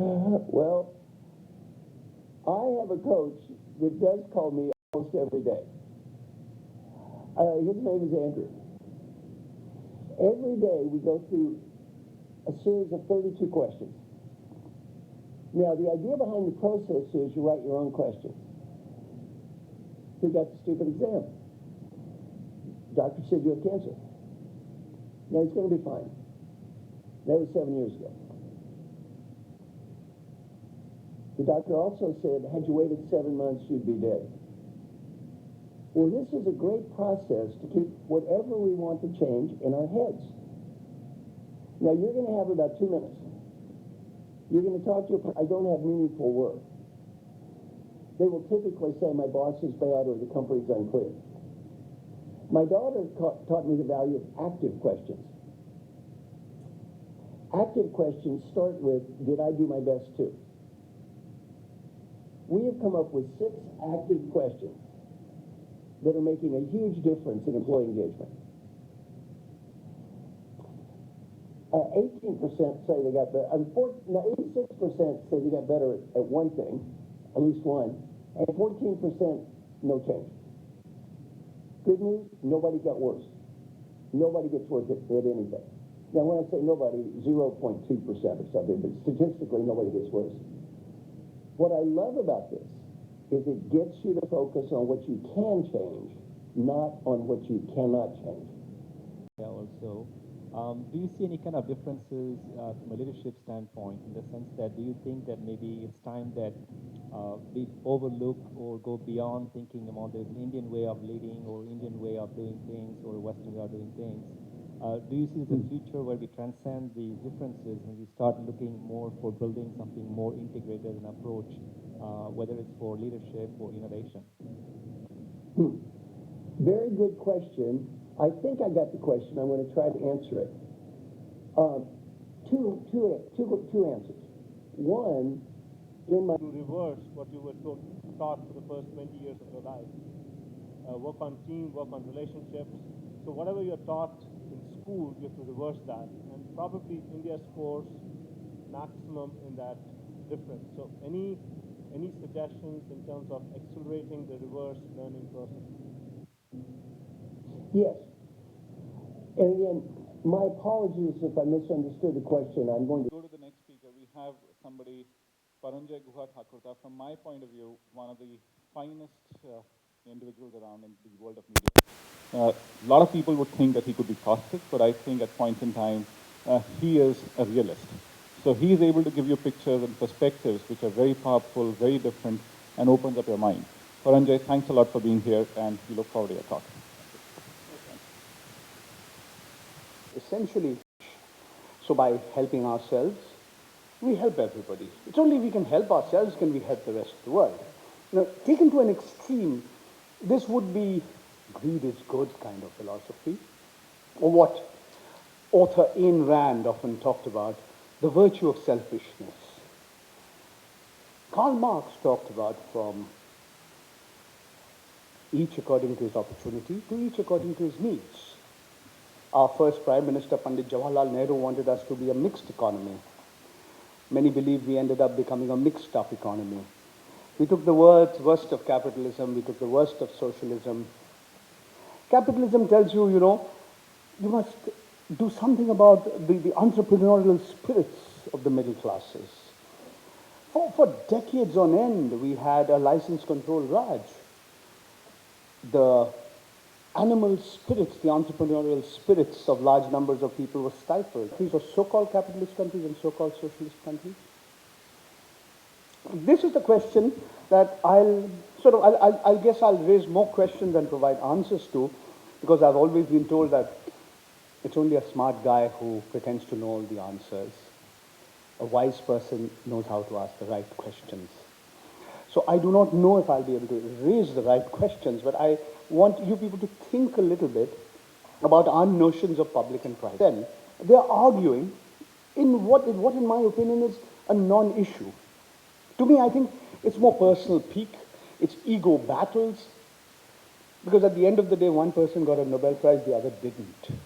Well, I have a coach that does call me almost every day. His name is Andrew. Every day we go through a series of 32 questions. Now, the idea behind the process is you write your own questions. He got the stupid exam. Doctor said you have cancer. Now he's going to be fine. That was 7 years ago. The doctor also said, had you waited 7 months, you'd be dead. Well, this is a great process to keep whatever we want to change in our heads. Now, you're going to have about 2 minutes. You're going to talk to your, I don't have meaningful work. They will typically say, my boss is bad or the company's unclear. My daughter taught me the value of active questions. Active questions start with, did I do my best too? We have come up with 6 active questions that are making a huge difference in employee engagement. 18% say they got better. 86% say they got better at one thing, at least one, and 14% no change. Good news, nobody got worse. Nobody gets worse at anything. Now, when I say nobody, 0.2% or something, but statistically, nobody gets worse. What I love about this is it gets you to focus on what you can change, not on what you cannot change. Yeah, also, do you see any kind of differences from a leadership standpoint, in the sense that do you think that maybe it's time that we overlook or go beyond thinking about there's an Indian way of leading or Indian way of doing things or a Western way of doing things? Do you see the future where we transcend these differences and we start looking more for building something more integrated in approach, whether it's for leadership or innovation? Very good question. I think I got the question. I'm going to try to answer it. Two answers. One, in my... To reverse what you were taught for the first 20 years of your life. Work on team, work on relationships. So whatever you're taught in school, you have to reverse that. And probably India scores maximum in that difference. So any suggestions in terms of accelerating the reverse learning process? Yes. And again, my apologies if I misunderstood the question. I'm going to go to the next speaker. We have somebody, Paranjay Guha Thakurta, from my point of view, one of the finest individuals around in the world of media. A lot of people would think that he could be caustic, but I think at points in time, he is a realist. So he is able to give you pictures and perspectives which are very powerful, very different, and opens up your mind. Paranjay, thanks a lot for being here, and we look forward to your talk. Essentially, so by helping ourselves, we help everybody. It's only we can help ourselves can we help the rest of the world. Now, taken to an extreme, this would be greed is good kind of philosophy, or what author Ayn Rand often talked about, the virtue of selfishness. Karl Marx talked about from each according to his opportunity to each according to his needs. Our first Prime Minister, Pandit Jawaharlal Nehru, wanted us to be a mixed economy. Many believe we ended up becoming a mixed-up economy. We took the worst of capitalism, we took the worst of socialism. Capitalism tells you, you must do something about the entrepreneurial spirits of the middle classes. For decades on end, we had a license control Raj. The animal spirits, the entrepreneurial spirits of large numbers of people were stifled. These are so-called capitalist countries and so-called socialist countries. This is the question that I guess I'll raise more questions than provide answers to, because I've always been told that it's only a smart guy who pretends to know all the answers. A wise person knows how to ask the right questions. So I do not know if I'll be able to raise the right questions, but I want you people to think a little bit about our notions of public and private. Then they're arguing in what in my opinion is a non-issue. To me, I think it's more personal pique, it's ego battles, because at the end of the day, one person got a Nobel Prize, the other didn't.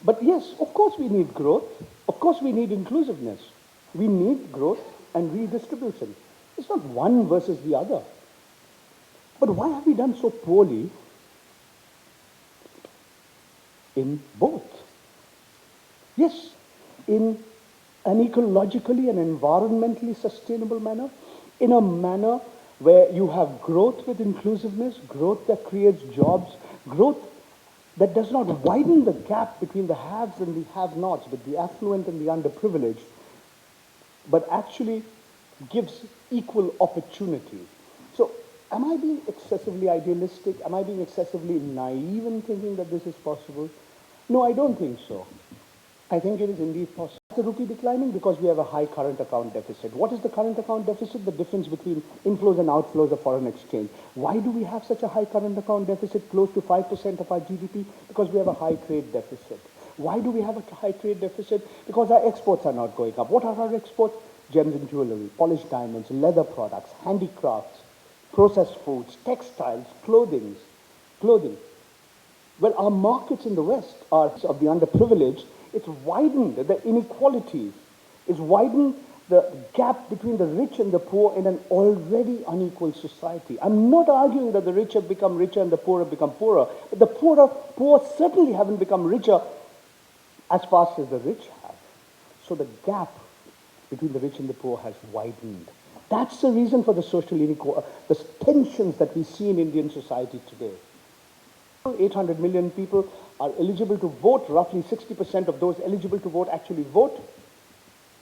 But yes, of course we need growth, of course we need inclusiveness. We need growth and redistribution. It's not one versus the other. But why have we done so poorly in both? Yes, in an ecologically and environmentally sustainable manner, in a manner where you have growth with inclusiveness, growth that creates jobs, growth that does not widen the gap between the haves and the have-nots, with the affluent and the underprivileged, but actually gives equal opportunity. So, am I being excessively idealistic? Am I being excessively naive in thinking that this is possible? No, I don't think so. I think it is indeed possible. The rupee declining because we have a high current account deficit. What is the current account deficit? The difference between inflows and outflows of foreign exchange. Why do we have such a high current account deficit, close to 5% of our GDP? Because we have a high trade deficit. Why do we have a high trade deficit? Because our exports are not going up. What are our exports? Gems and jewelry, polished diamonds, leather products, handicrafts, processed foods, textiles, clothing. Well, our markets in the West are of the underprivileged. It's widened the inequalities. It's widened the gap between the rich and the poor in an already unequal society. I'm not arguing that the rich have become richer and the poor have become poorer. But the poor certainly haven't become richer as fast as the rich have. So the gap between the rich and the poor has widened. That's the reason for the social inequality, the tensions that we see in Indian society today. 800 million people are eligible to vote. Roughly 60% of those eligible to vote actually vote.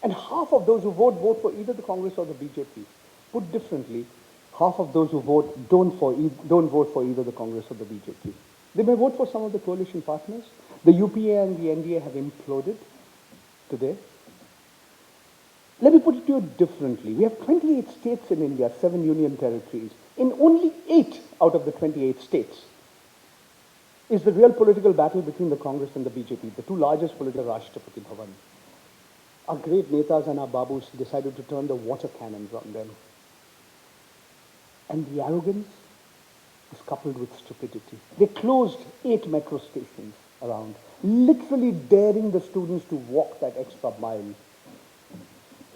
And half of those who vote, vote for either the Congress or the BJP. Put differently, half of those who vote don't vote for either the Congress or the BJP. They may vote for some of the coalition partners. The UPA and the NDA have imploded today. Let me put it to you differently. We have 28 states in India, 7 union territories. In only 8 out of the 28 states is the real political battle between the Congress and the BJP, the two largest political Rashtrapati Bhavan. Our great netas and our babus decided to turn the water cannons on them. And the arrogance is coupled with stupidity. They closed 8 metro stations around, literally daring the students to walk that extra mile.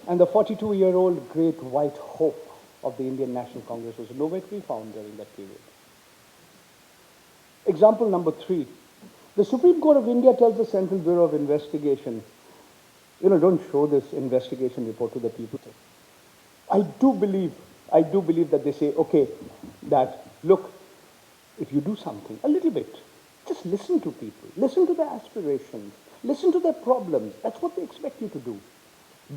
And the 42-year-old great white hope of the Indian National Congress was nowhere to be found during that period. Example number 3. The Supreme Court of India tells the Central Bureau of Investigation, don't show this investigation report to the people. I do believe that they say, okay, that, look, if you do something, a little bit, just listen to people, listen to their aspirations, listen to their problems. That's what they expect you to do.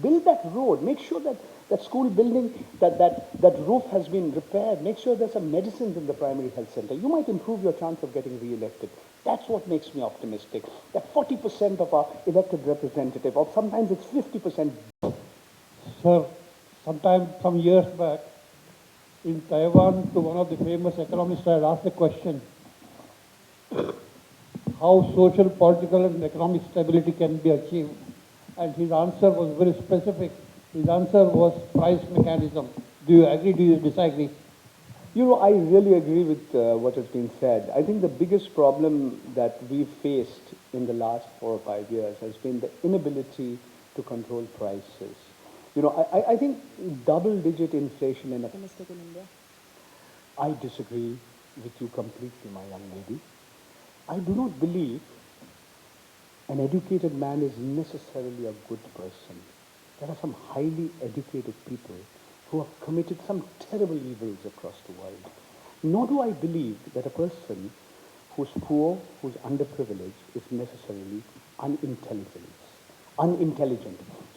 Build that road. Make sure that that school building, that roof has been repaired. Make sure there's some medicines in the primary health center. You might improve your chance of getting re-elected. That's what makes me optimistic. That 40% of our elected representative, or sometimes it's 50%. Sir, some years back, in Taiwan, to one of the famous economists, I had asked the question, how social, political, and economic stability can be achieved. And his answer was very specific. His answer was price mechanism. Do you agree? Do you disagree? I really agree with what has been said. I think the biggest problem that we've faced in the last 4 or 5 years has been the inability to control prices. I think double-digit inflation in India. I disagree with you completely, my young lady. I do not believe an educated man is necessarily a good person. There are some highly educated people who have committed some terrible evils across the world. Nor do I believe that a person who's poor, who's underprivileged, is necessarily unintelligent.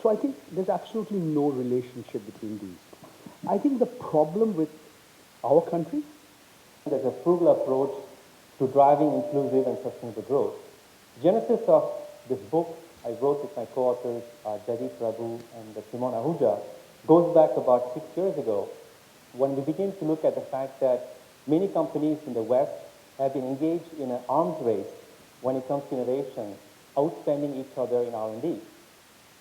So I think there's absolutely no relationship between these. I think the problem with our country, there's a frugal approach to driving inclusive and sustainable growth. Genesis of this book I wrote with my co-authors Jaideep Prabhu and Simon Ahuja goes back about 6 years ago when we begin to look at the fact that many companies in the West have been engaged in an arms race when it comes to innovation, outspending each other in R&D.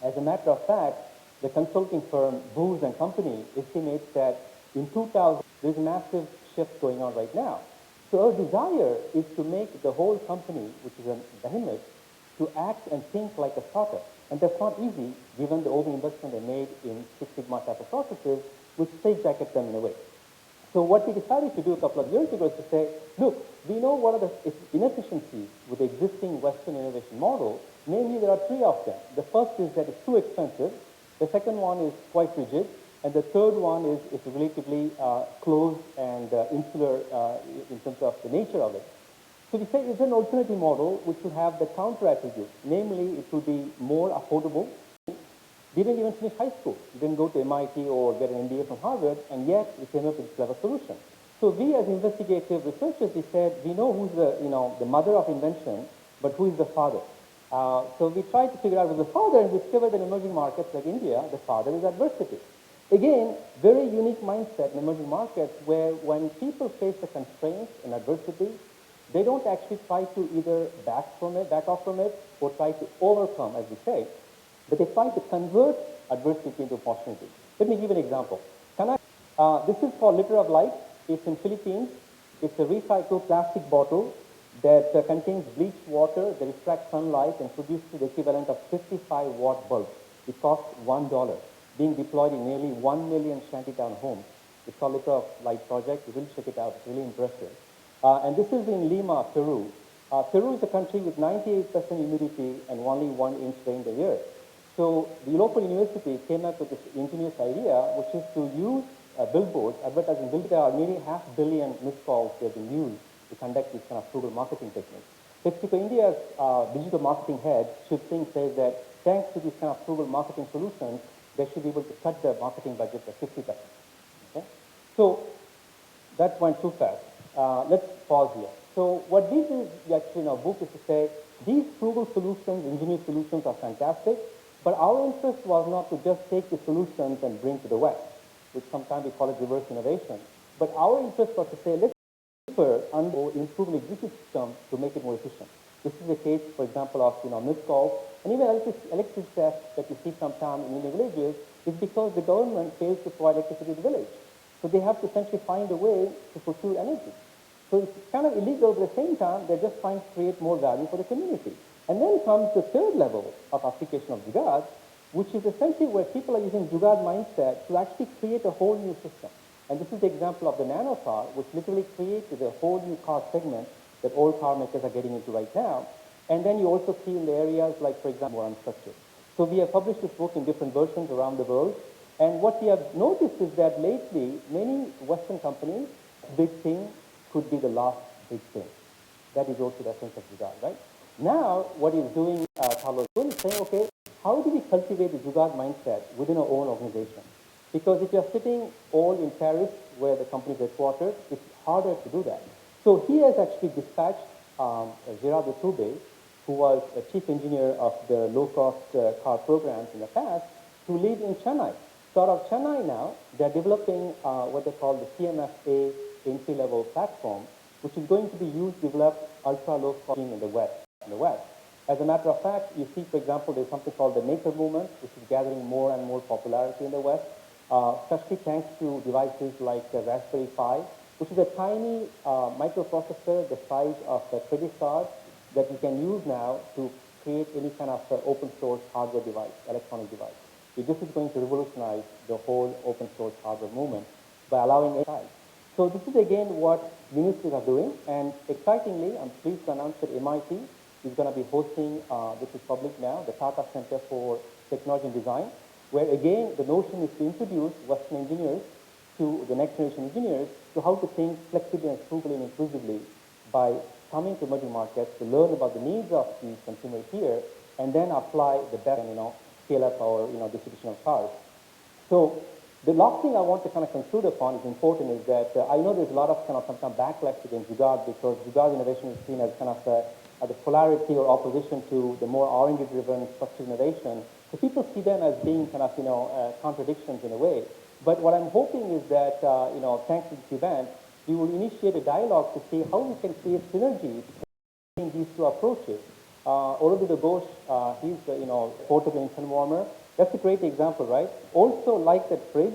As a matter of fact, the consulting firm Booz and Company estimates that in 2000, there's a massive shift going on right now. So our desire is to make the whole company, which is a behemoth, to act and think like a startup. And that's not easy given the overinvestment they made in Six Sigma type of processes, which straitjacket them in a way. So what we decided to do a couple of years ago is to say, look, we know what are the inefficiencies with the existing Western innovation model. Namely, there are three of them. The first is that it's too expensive. The second one is quite rigid. And the third one is it's relatively closed and insular in terms of the nature of it. So we say it's an alternative model which would have the counter attribute. Namely, it would be more affordable. Didn't even finish high school. Didn't go to MIT or get an MBA from Harvard, and yet we came up with a clever solution. So we, as investigative researchers, we said we know who's the mother of invention, but who is the father? So we tried to figure out who's the father, and discovered that in emerging markets like India, the father is adversity. Again, very unique mindset in emerging markets where when people face the constraints and adversity, they don't actually try to either back off from it, or try to overcome, as we say. But they try to convert adversity into opportunity. Let me give an example. This is called Liter of Life. It's in Philippines. It's a recycled plastic bottle that contains bleached water that refracts sunlight and produces the equivalent of 55-watt bulb. It costs $1, being deployed in nearly 1 million shantytown homes. It's called Liter of Life project. You will check it out. It's really impressive. And this is in Lima, Peru. Peru is a country with 98% humidity and only 1 inch rain a year. So the local university came up with this ingenious idea, which is to use billboards, advertising billboards. There are nearly 500 million missed calls that have been used to conduct this kind of frugal marketing technique. PepsiCo India's digital marketing head, Shiv Singh, says that thanks to these kind of frugal marketing solutions, they should be able to cut their marketing budget by 50%. Okay? So that went too fast. Let's pause here. So what we did actually in our book is to say these frugal solutions, ingenious solutions are fantastic, but our interest was not to just take the solutions and bring to the West, which sometimes we call it reverse innovation. But our interest was to say, let's improve an existing system to make it more efficient. This is the case, for example, of missed calls, and even electricity theft that you see sometimes in Indian villages is because the government fails to provide electricity to the village. So they have to essentially find a way to procure energy. So it's kind of illegal, but at the same time, they're just trying to create more value for the community. And then comes the third level of application of Jugaad, which is essentially where people are using Jugaad mindset to actually create a whole new system. And this is the example of the nano car, which literally created a whole new car segment that all car makers are getting into right now. And then you also see in the areas like, for example, more unstructured. So we have published this book in different versions around the world. And what we have noticed is that lately, many Western companies, big thing could be the last big thing. That is also the essence of Jugaad, right? Now, what he's doing, Carlos, is saying, okay, how do we cultivate the Jugaad mindset within our own organization? Because if you're sitting all in Paris, where the company is headquartered, it's harder to do that. So he has actually dispatched Gérard de Tourbe, who was a chief engineer of the low-cost car programs in the past, to lead in Chennai. So out of Chennai now, they're developing what they call the CMFA entry-level platform, which is going to be used to develop ultra-low-cost in the West. As a matter of fact, you see, for example, there's something called the Maker Movement, which is gathering more and more popularity in the West, especially thanks to devices like the Raspberry Pi, which is a tiny microprocessor the size of a credit card that you can use now to create any kind of open source hardware device, electronic device. So this is going to revolutionize the whole open source hardware movement by allowing AI. So this is again what ministries are doing, and excitingly, I'm pleased to announce that MIT is going to be hosting, this is public now, the Tata Center for Technology and Design, where again the notion is to introduce Western engineers to the next generation engineers to how to think flexibly and frugally and inclusively by coming to emerging markets to learn about the needs of these consumers here and then apply the best and scale up our distribution of cars. So the last thing I want to kind of conclude upon is important is that I know there's a lot of kind of sometimes backlash against Jugaad because Jugaad innovation is seen as kind of the polarity or opposition to the more R&D driven structured innovation. So people see them as being kind of contradictions in a way. But what I'm hoping is that thanks to this event, we will initiate a dialogue to see how we can create synergies between these two approaches. Aurobindo Ghosh, he's portable infant warmer. That's a great example, right? Also, like that fridge,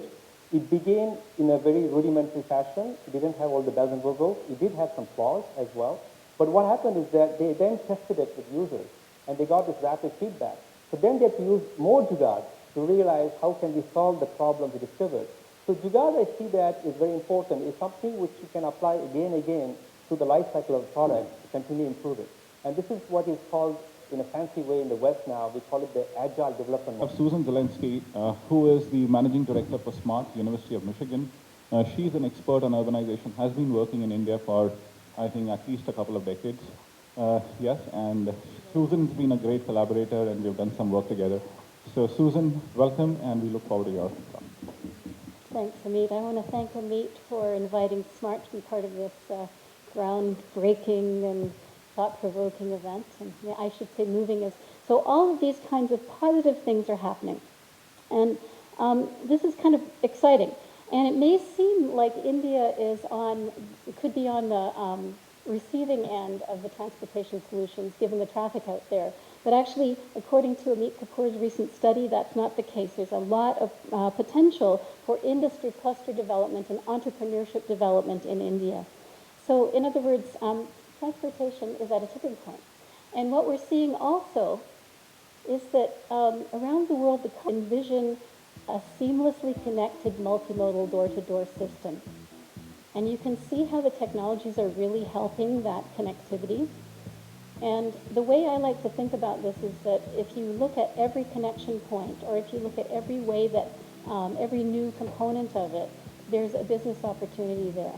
it began in a very rudimentary fashion. It didn't have all the bells and whistles. It did have some flaws as well. But what happened is that they then tested it with users, and they got this rapid feedback. So then they have to use more jugaad to realize how can we solve the problem we discovered. So jugaad, I see that is very important. It's something which you can apply again and again through the life cycle of the product to continue to improve it. And this is what is called, in a fancy way in the West now, we call it the agile development model. Susan Zelensky, who is the managing director for SMART, University of Michigan. She's an expert on urbanization, has been working in India for, I think, at least a couple of decades. Yes, and Susan's been a great collaborator, and we've done some work together. So Susan, welcome, and we look forward to your talk. Thanks, Amit. I want to thank Amit for inviting SMART to be part of this groundbreaking and thought-provoking event. And yeah, I should say moving is. So all of these kinds of positive things are happening. And this is kind of exciting. And it may seem like India could be on the receiving end of the transportation solutions, given the traffic out there. But actually, according to Amit Kapoor's recent study, that's not the case. There's a lot of potential for industry cluster development and entrepreneurship development in India. So in other words, transportation is at a tipping point. And what we're seeing also is that around the world, we envision a seamlessly connected multimodal door-to-door system. And you can see how the technologies are really helping that connectivity. And the way I like to think about this is that if you look at every connection point, or if you look at every way that, every new component of it, there's a business opportunity there.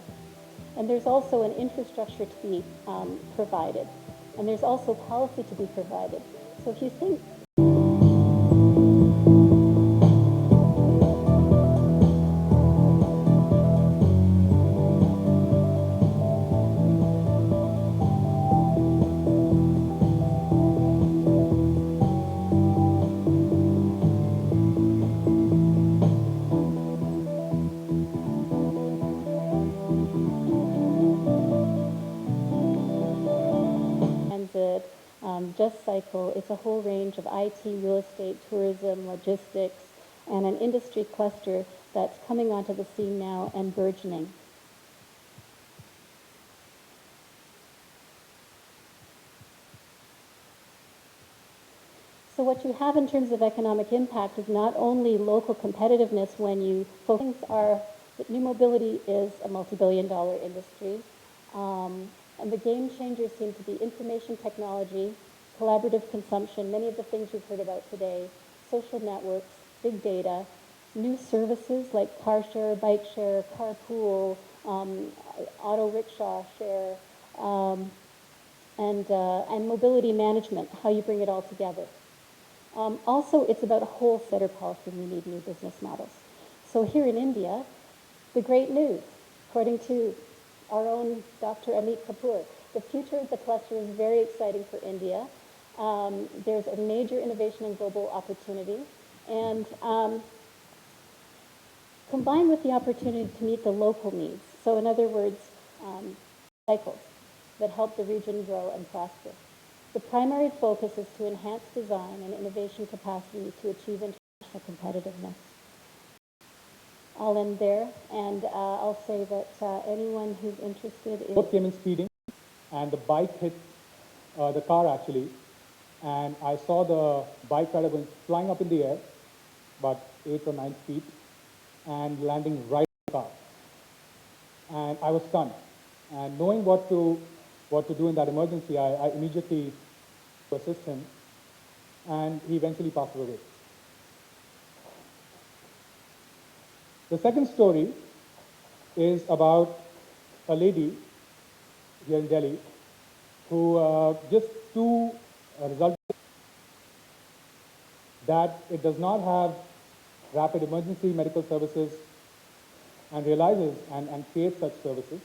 And there's also an infrastructure to be provided. And there's also policy to be provided. So if you think Just Cycle, it's a whole range of IT, real estate, tourism, logistics, and an industry cluster that's coming onto the scene now and burgeoning. So what you have in terms of economic impact is not only local competitiveness when you focus are that new mobility is a multi-billion-dollar industry. And the game changers seem to be information technology, collaborative consumption, many of the things we've heard about today, social networks, big data, new services like car share, bike share, carpool, auto rickshaw share, and mobility management, how you bring it all together. Also, it's about a whole set of policy, and we need new business models. So here in India, the great news, according to our own Dr. Amit Kapoor, the future of the cluster is very exciting for India. There's a major innovation and global opportunity, and combined with the opportunity to meet the local needs. So in other words, cycles that help the region grow and prosper. The primary focus is to enhance design and innovation capacity to achieve international competitiveness. I'll end there, and I'll say that anyone who's interested in... Both came in speeding, and the bike hit the car actually, and I saw the bike rider going flying up in the air, about 8 or 9 feet, and landing right in the car. And I was stunned. And knowing what to do in that emergency, I immediately assist him, and he eventually passed away. The second story is about a lady here in Delhi who just to result that it does not have rapid emergency medical services and realizes and creates such services.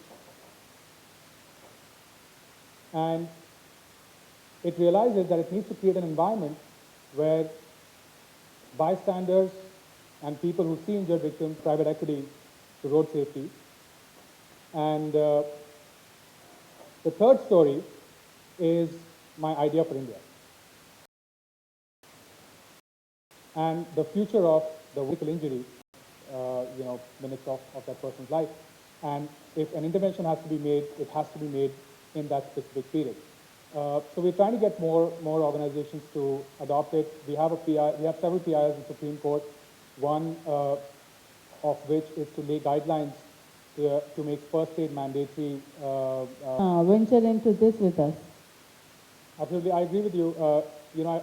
And it realizes that it needs to create an environment where bystanders and people who see injured victims, private equity to road safety. And the third story is my idea for India. And the future of the vehicle injury, minutes of that person's life. And if an intervention has to be made, it has to be made in that specific period. So we're trying to get more organizations to adopt it. We have several PIs in Supreme Court. One of which is to lay guidelines to make first aid mandatory. Venture into this with us. Absolutely, I agree with you.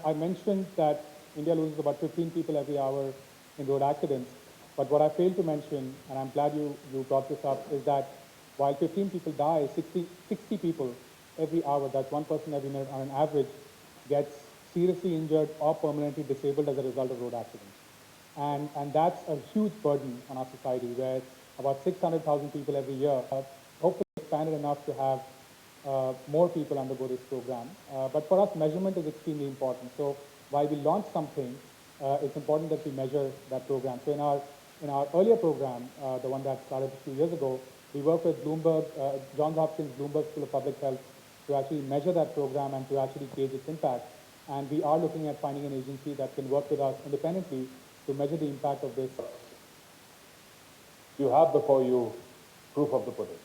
I mentioned that India loses about 15 people every hour in road accidents. But what I failed to mention, and I'm glad you brought this up, is that while 15 people die, 60 people every hour, that's one person every minute on an average, gets seriously injured or permanently disabled as a result of road accidents. And that's a huge burden on our society, where about 600,000 people every year, hopefully expanded enough to have more people undergo this program. But for us, measurement is extremely important. So while we launch something, it's important that we measure that program. So in our earlier program, the one that started a few years ago, we worked with Bloomberg, Johns Hopkins Bloomberg School of Public Health to actually measure that program and to actually gauge its impact. And we are looking at finding an agency that can work with us independently to measure the impact of this. You have before you proof of the pudding.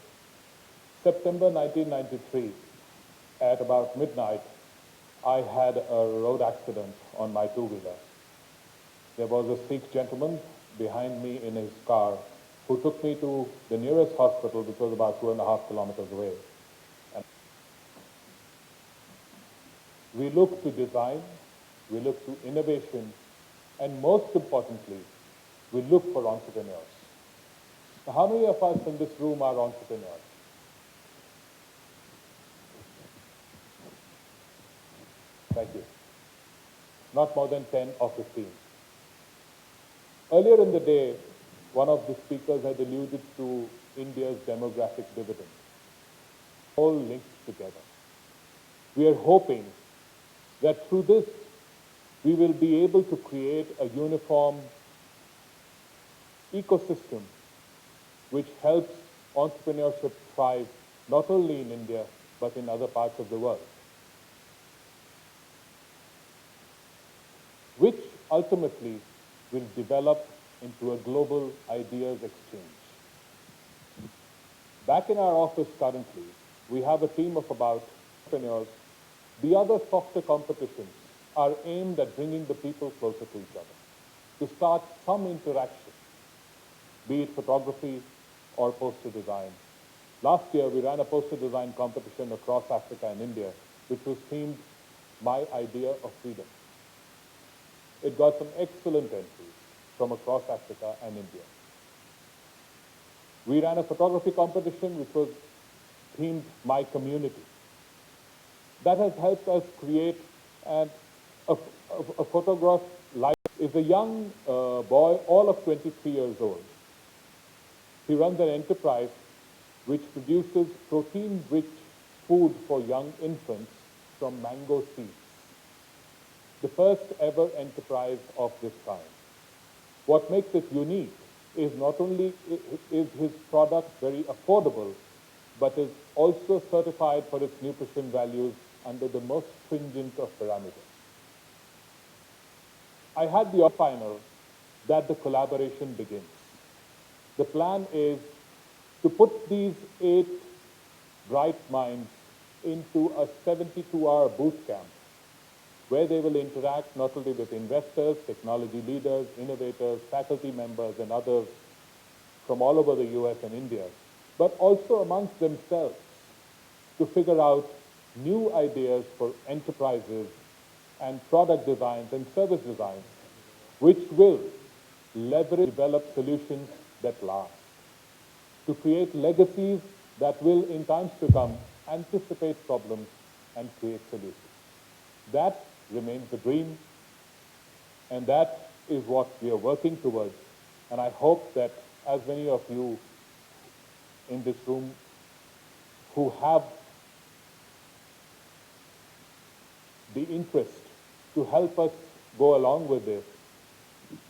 September 1993, at about midnight, I had a road accident on my two-wheeler. There was a Sikh gentleman behind me in his car who took me to the nearest hospital, which was about 2.5 kilometers away. And we look to design, we look to innovation, and most importantly, we look for entrepreneurs. Now, how many of us in this room are entrepreneurs? Thank you. Not more than 10 or 15. Earlier in the day, one of the speakers had alluded to India's demographic dividend. All linked together. We are hoping that through this, we will be able to create a uniform ecosystem which helps entrepreneurship thrive not only in India, but in other parts of the world, which ultimately will develop into a global ideas exchange. Back in our office currently, we have a team of about entrepreneurs. The other softer competitions are aimed at bringing the people closer to each other, to start some interaction, be it photography or poster design. Last year, we ran a poster design competition across Africa and India, which was themed My Idea of Freedom. It got some excellent entries from across Africa and India. We ran a photography competition which was themed My Community. That has helped us create a photograph. Life is a young boy, all of 23 years old. He runs an enterprise which produces protein-rich food for young infants from mango seeds. The first ever enterprise of this kind. What makes it unique is not only is his product very affordable, but is also certified for its nutrition values under the most stringent of parameters. I had the final that the collaboration begins. The plan is to put these 8 bright minds into a 72-hour boot camp where they will interact not only with investors, technology leaders, innovators, faculty members, and others from all over the US and India, but also amongst themselves to figure out new ideas for enterprises and product designs and service designs, which will leverage, develop solutions that last, to create legacies that will, in times to come, anticipate problems and create solutions. That remains the dream, and that is what we are working towards. And I hope that as many of you in this room who have the interest to help us go along with this.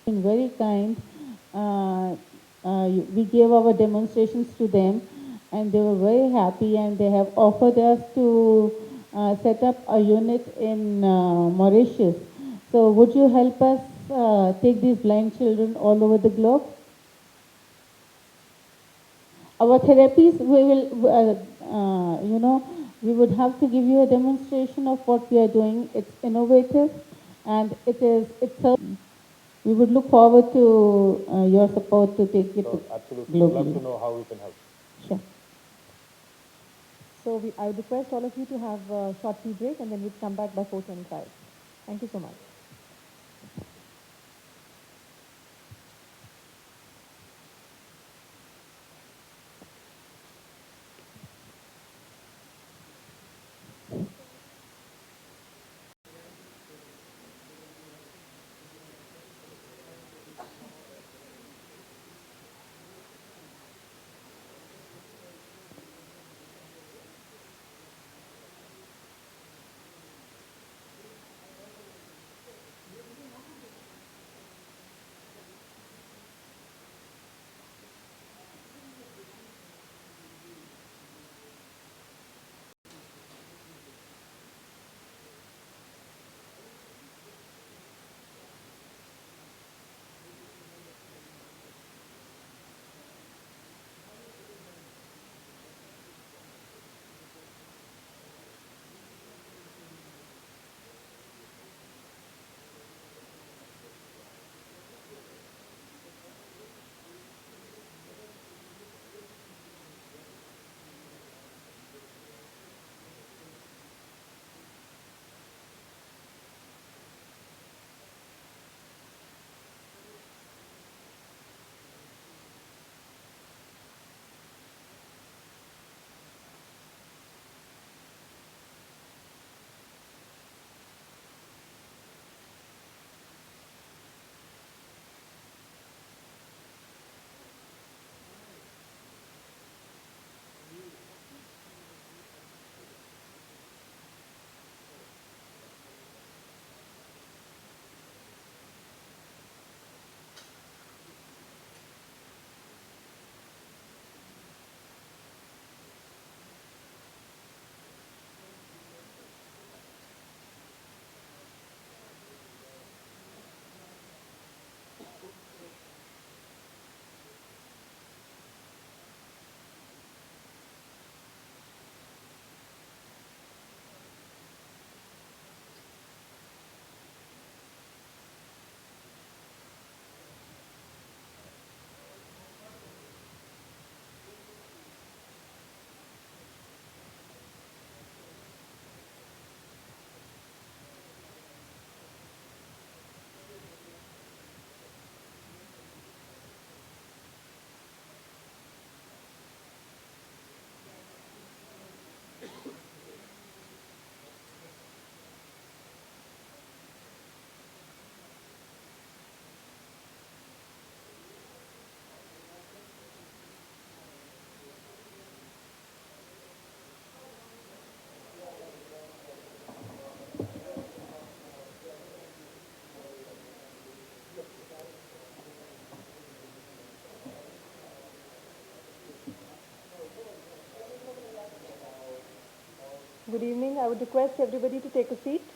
Been very kind. We gave our demonstrations to them, and they were very happy, and they have offered us to set up a unit in Mauritius. So would you help us take these blind children all over the globe? Our therapies, we will, we would have to give you a demonstration of what we are doing. It's innovative and we would look forward to your support to take it So absolutely, we'd love globally. to know how we can help. Sure. So I would request all of you to have a short tea break and then we'd come back by 4:25. Thank you so much. Good evening. I would request everybody to take a seat.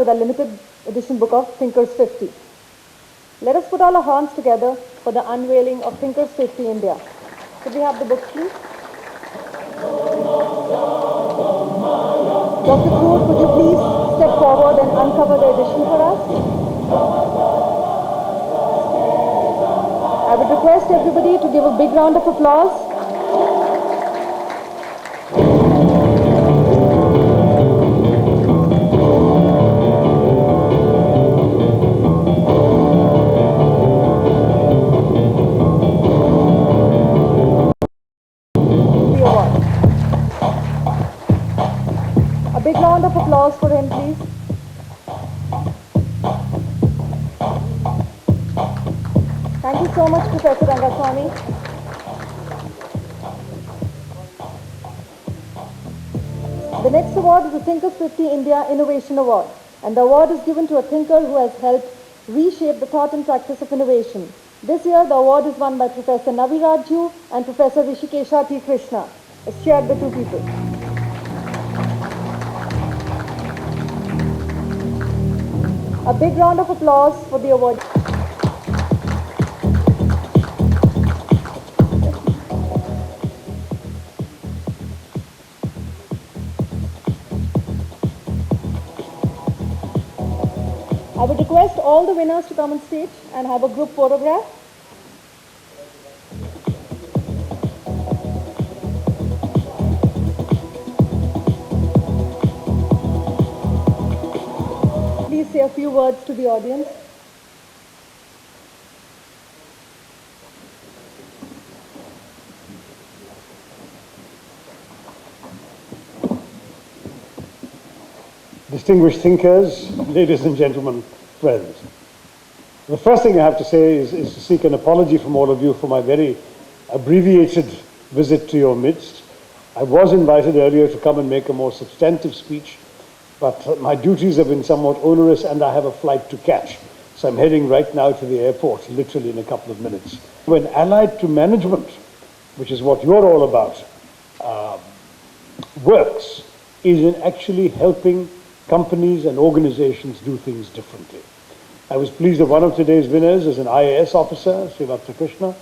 with our limited edition book of Thinkers 50. Let us put all our hands together for the unveiling of Thinkers 50 India. Could we have the book, please? Dr. Crude, could you please step forward and uncover the edition for us? I would request everybody to give a big round of applause. The award. A big round of applause for him, please. Thank you so much, Professor Rangaswamy. The next award is the Thinkers 50 India Innovation Award, and the award is given to a thinker who has helped reshape the thought and practice of innovation. This year, the award is won by Professor Navi Raju and Professor Rishikesha T. Krishna. It's shared by two people. A big round of applause for the award. I would request all the winners to come on stage and have a group photograph. Please say a few words to the audience. Distinguished thinkers, ladies and gentlemen, friends. The first thing I have to say is to seek an apology from all of you for my very abbreviated visit to your midst. I was invited earlier to come and make a more substantive speech, but my duties have been somewhat onerous and I have a flight to catch. So I'm heading right now to the airport, literally in a couple of minutes. When allied to management, which is what you're all about, works, is in actually helping companies and organizations do things differently. I was pleased that one of today's winners is an IAS officer, Srivastava Krishna.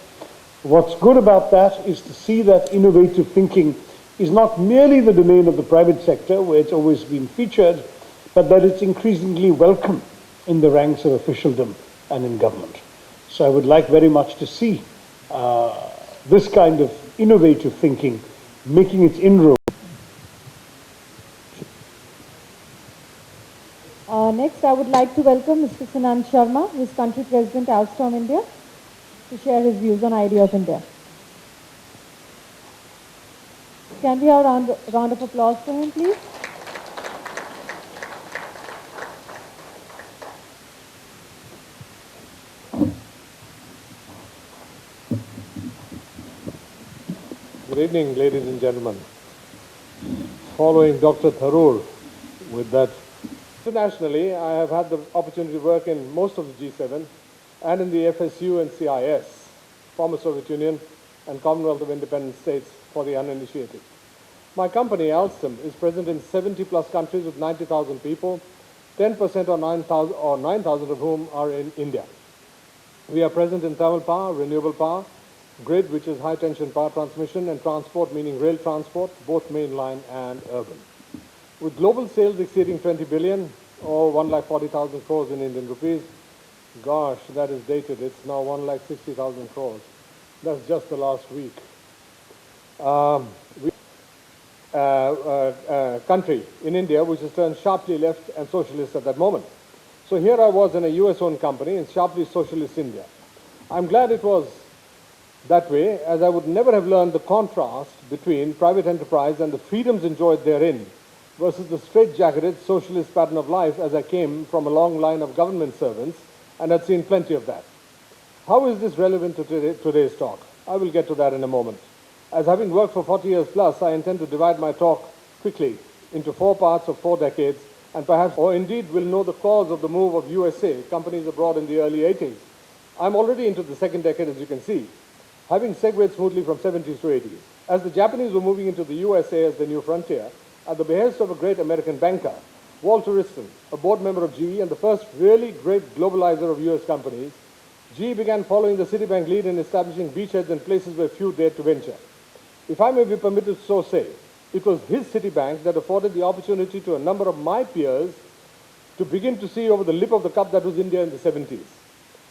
What's good about that is to see that innovative thinking is not merely the domain of the private sector, where it's always been featured, but that it's increasingly welcome in the ranks of officialdom and in government. So I would like very much to see this kind of innovative thinking making its inroads. Next, I would like to welcome Mr. Sanand Sharma, who is Country President, Alstom India, to share his views on Idea of India. Can we have a round of applause for him, please? Good evening, ladies and gentlemen. Following Dr. Tharoor with that, internationally, I have had the opportunity to work in most of the G7 and in the FSU and CIS, former Soviet Union and Commonwealth of Independent States for the uninitiated. My company, Alstom, is present in 70 plus countries with 90,000 people, 10% or 9,000 of whom are in India. We are present in thermal power, renewable power, grid, which is high tension power transmission, and transport, meaning rail transport, both mainline and urban. With global sales exceeding 20 billion or 1,40,000 crores in Indian rupees, gosh, that is dated. It's now 1,60,000 crores. That's just the last week. Country in India, which has turned sharply left and socialist at that moment. So here I was in a US-owned company in sharply socialist India. I'm glad it was that way, as I would never have learned the contrast between private enterprise and the freedoms enjoyed therein versus the straitjacketed socialist pattern of life, as I came from a long line of government servants and had seen plenty of that. How is this relevant to today's talk? I will get to that in a moment. As having worked for 40 years plus, I intend to divide my talk quickly into 4 parts of 4 decades, and perhaps, or indeed will know the cause of the move of USA, companies abroad in the early 80s. I'm already into the second decade, as you can see, having segued smoothly from 70s to 80s. As the Japanese were moving into the USA as the new frontier, at the behest of a great American banker, Walter Wriston, a board member of GE and the first really great globalizer of US companies, GE began following the Citibank lead in establishing beachheads and places where few dared to venture. If I may be permitted to so say, it was his Citibank that afforded the opportunity to a number of my peers to begin to see over the lip of the cup that was India in the 70s.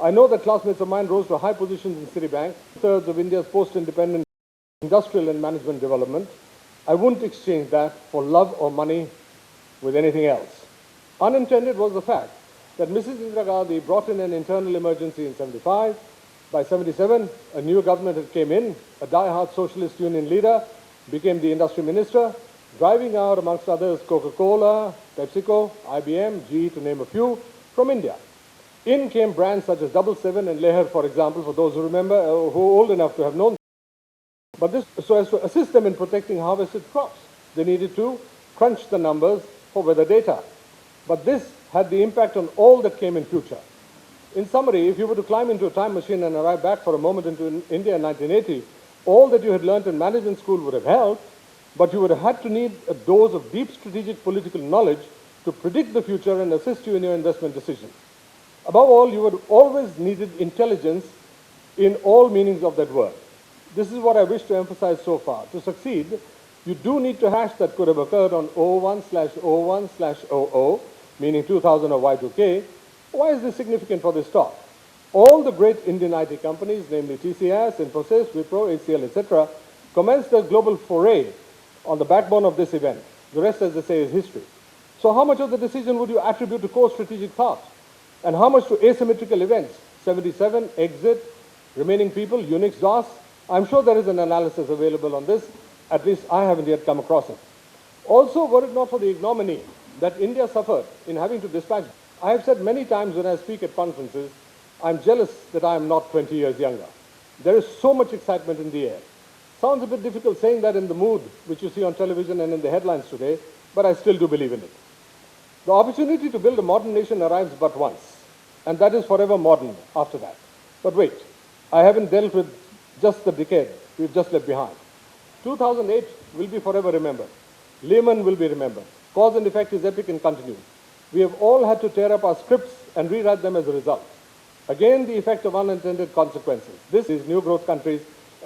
I know that classmates of mine rose to high positions in Citibank, two-thirds of India's post-independent industrial and management development. I wouldn't exchange that for love or money with anything else. Unintended was the fact that Mrs. Indira Gandhi brought in an internal emergency in 75. By 77, a new government had came in, a die-hard socialist union leader became the industry minister, driving out, amongst others, Coca-Cola, PepsiCo, IBM, GE, to name a few, from India. In came brands such as Double Seven and Leher, for example, for those who remember, who are old enough to have known. But this, so as to assist them in protecting harvested crops, they needed to crunch the numbers for weather data. But this had the impact on all that came in future. In summary, if you were to climb into a time machine and arrive back for a moment into India in 1980, all that you had learnt in management school would have helped, but you would have had to need a dose of deep strategic political knowledge to predict the future and assist you in your investment decisions. Above all, you would always needed intelligence in all meanings of that word. This is what I wish to emphasize so far. To succeed, you do need to hash that could have occurred on 01/01/00, meaning 2000 or Y2K. Why is this significant for this talk? All the great Indian IT companies, namely TCS, Infosys, Wipro, HCL, etc., commenced their global foray on the backbone of this event. The rest, as they say, is history. So how much of the decision would you attribute to core strategic thought? And how much to asymmetrical events? 77, exit, remaining people, Unix, DOS. I'm sure there is an analysis available on this. At least I haven't yet come across it. Also, were it not for the ignominy that India suffered in having to dispatch, I have said many times when I speak at conferences, I'm jealous that I am not 20 years younger. There is so much excitement in the air. Sounds a bit difficult saying that in the mood which you see on television and in the headlines today, but I still do believe in it. The opportunity to build a modern nation arrives but once, and that is forever modern after that. But wait, I haven't dealt with just the decade we've just left behind. 2008 will be forever remembered. Lehman will be remembered. Cause and effect is epic and continues. We have all had to tear up our scripts and rewrite them as a result. Again, the effect of unintended consequences. This is new growth countries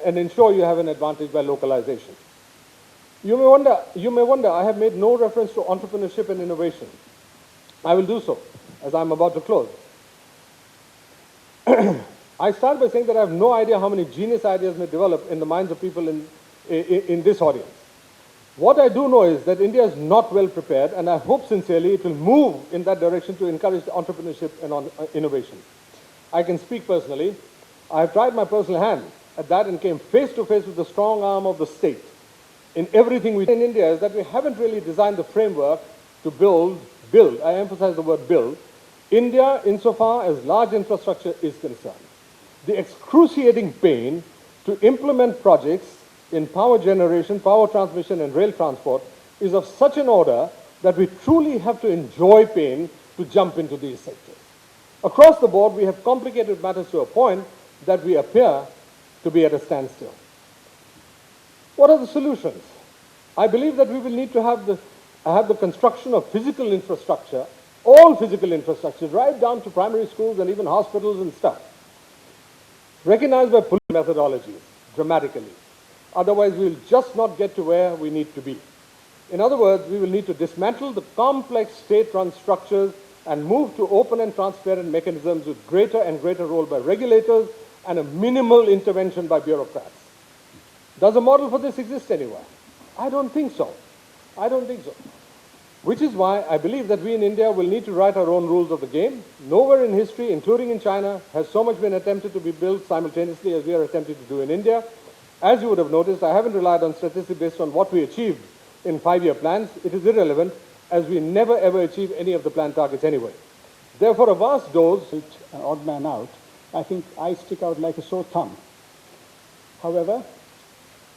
and ensure you have an advantage by localization. You may wonder, I have made no reference to entrepreneurship and innovation. I will do so as I'm about to close. I start by saying that I have no idea how many genius ideas may develop in the minds of people in this audience. What I do know is that India is not well prepared, and I hope sincerely it will move in that direction to encourage entrepreneurship and innovation. I can speak personally. I have tried my personal hand at that and came face to face with the strong arm of the state in everything we do in India is that we haven't really designed the framework to build, I emphasize the word build, India insofar as large infrastructure is concerned. The excruciating pain to implement projects in power generation, power transmission and rail transport is of such an order that we truly have to enjoy pain to jump into these sectors. Across the board, we have complicated matters to a point that we appear to be at a standstill. What are the solutions? I believe that we will need to have the construction of physical infrastructure, all physical infrastructure, right down to primary schools and even hospitals and stuff, recognized by police methodologies dramatically. Otherwise, we will just not get to where we need to be. In other words, we will need to dismantle the complex state-run structures and move to open and transparent mechanisms with greater and greater role by regulators and a minimal intervention by bureaucrats. Does a model for this exist anywhere? I don't think so. I don't think so. Which is why I believe that we in India will need to write our own rules of the game. Nowhere in history, including in China, has so much been attempted to be built simultaneously as we are attempting to do in India. As you would have noticed, I haven't relied on statistics based on what we achieved in 5-year plans. It is irrelevant, as we never ever achieve any of the planned targets anyway. Therefore, a vast dose, an odd man out, I think I stick out like a sore thumb. However,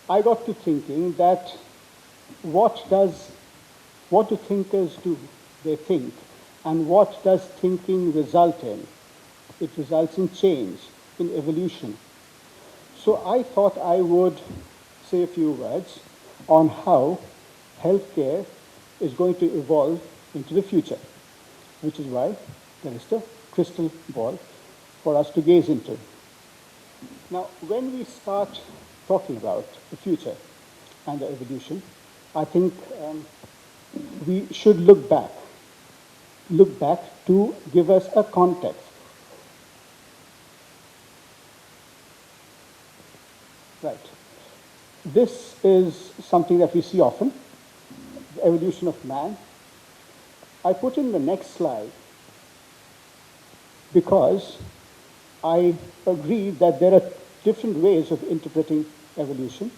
I got to thinking that what do thinkers do? They think. And what does thinking result in? It results in change, in evolution. So I thought I would say a few words on how healthcare is going to evolve into the future, which is why there is the crystal ball for us to gaze into. Now, when we start talking about the future and the evolution, I think we should look back to give us a context. Right. This is something that we see often, the evolution of man. I put in the next slide because I agree that there are different ways of interpreting evolution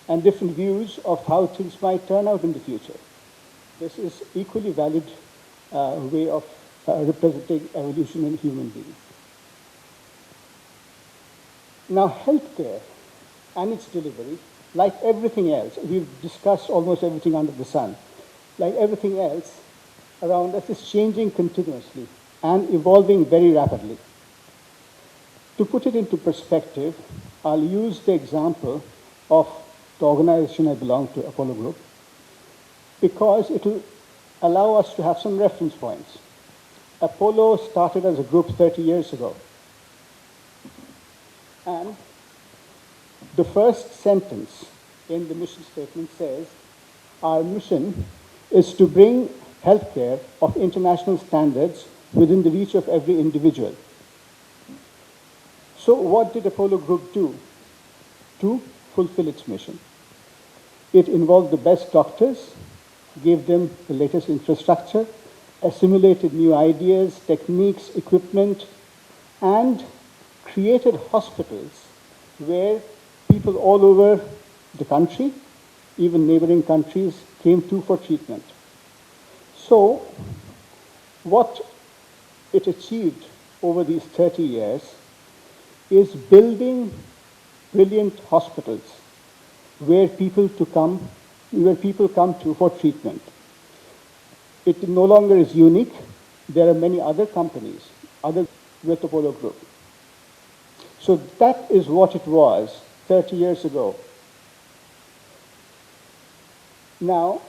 and different views of how things might turn out in the future. This is equally valid way of representing evolution in human beings. Now, healthcare and its delivery, like everything else, we've discussed almost everything under the sun, like everything else around us is changing continuously and evolving very rapidly. To put it into perspective, I'll use the example of the organization I belong to, Apollo Group, because it will allow us to have some reference points. Apollo started as a group 30 years ago. And the first sentence in the mission statement says, our mission is to bring healthcare of international standards within the reach of every individual. So what did Apollo Group do to fulfill its mission? It involved the best doctors, gave them the latest infrastructure, assimilated new ideas, techniques, equipment, and created hospitals where people all over the country, even neighboring countries, came to for treatment. So, what it achieved over these 30 years is building brilliant hospitals where people come to for treatment. It no longer is unique. There are many other companies, other with Apollo Group. So that is what it was 30 years ago. Now,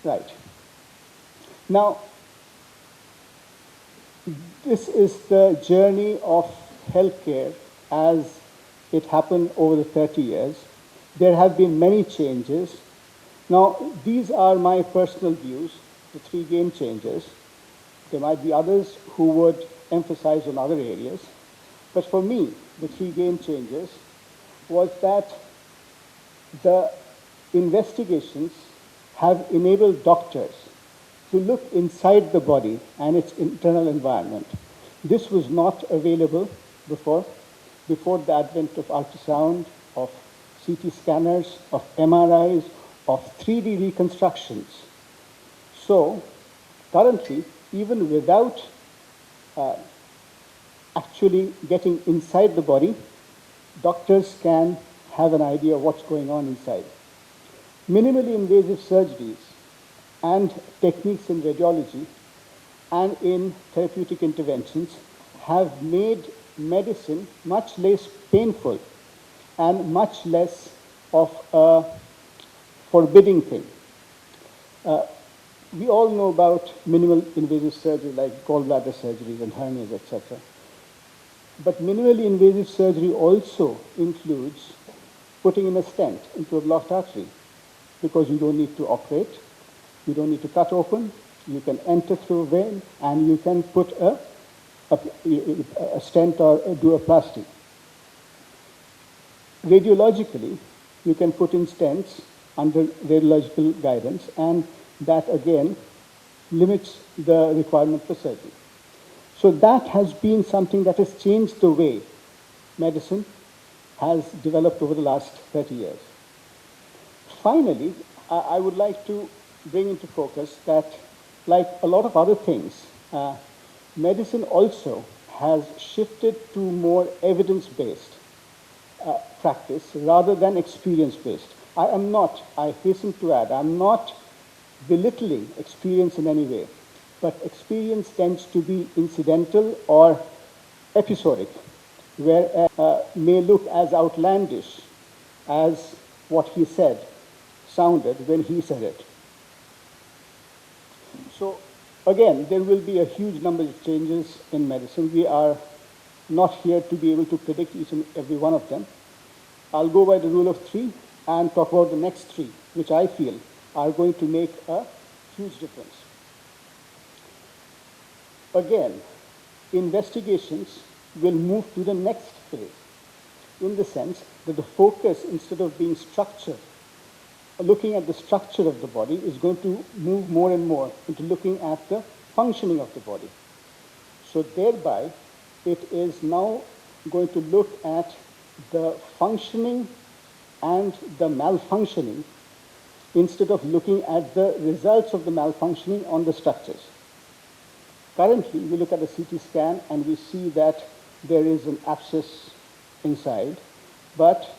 right. Now, this is the journey of healthcare as it happened over the 30 years. There have been many changes. Now, these are my personal views, the three game changers. There might be others who would emphasize on other areas. But for me, the three game changers was that the investigations have enabled doctors to look inside the body and its internal environment. This was not available before the advent of ultrasound, of CT scanners, of MRIs, of 3D reconstructions. So currently, even without actually getting inside the body, doctors can have an idea of what's going on inside. Minimally invasive surgeries and techniques in radiology and in therapeutic interventions have made medicine much less painful and much less of a forbidding thing. We all know about minimal invasive surgery like gallbladder surgeries and hernias, etc. But minimally invasive surgery also includes putting in a stent into a blocked artery, because you don't need to operate, you don't need to cut open, you can enter through a vein, and you can put a stent or do a plasty. Radiologically, you can put in stents under radiological guidance, and that again limits the requirement for surgery. So that has been something that has changed the way medicine has developed over the last 30 years. Finally, I would like to bring into focus that, like a lot of other things, medicine also has shifted to more evidence-based practice rather than experience-based. I hasten to add, I'm not belittling experience in any way, but experience tends to be incidental or episodic, where may look as outlandish as what he said sounded when he said it. So again, there will be a huge number of changes in medicine. We are not here to be able to predict each and every one of them. I'll go by the rule of three and talk about the next three, which I feel are going to make a huge difference. Again, investigations will move to the next phase, in the sense that the focus, instead of being structured, looking at the structure of the body, is going to move more and more into looking at the functioning of the body. So thereby, it is now going to look at the functioning and the malfunctioning, instead of looking at the results of the malfunctioning on the structures. Currently, we look at a CT scan and we see that there is an abscess inside, but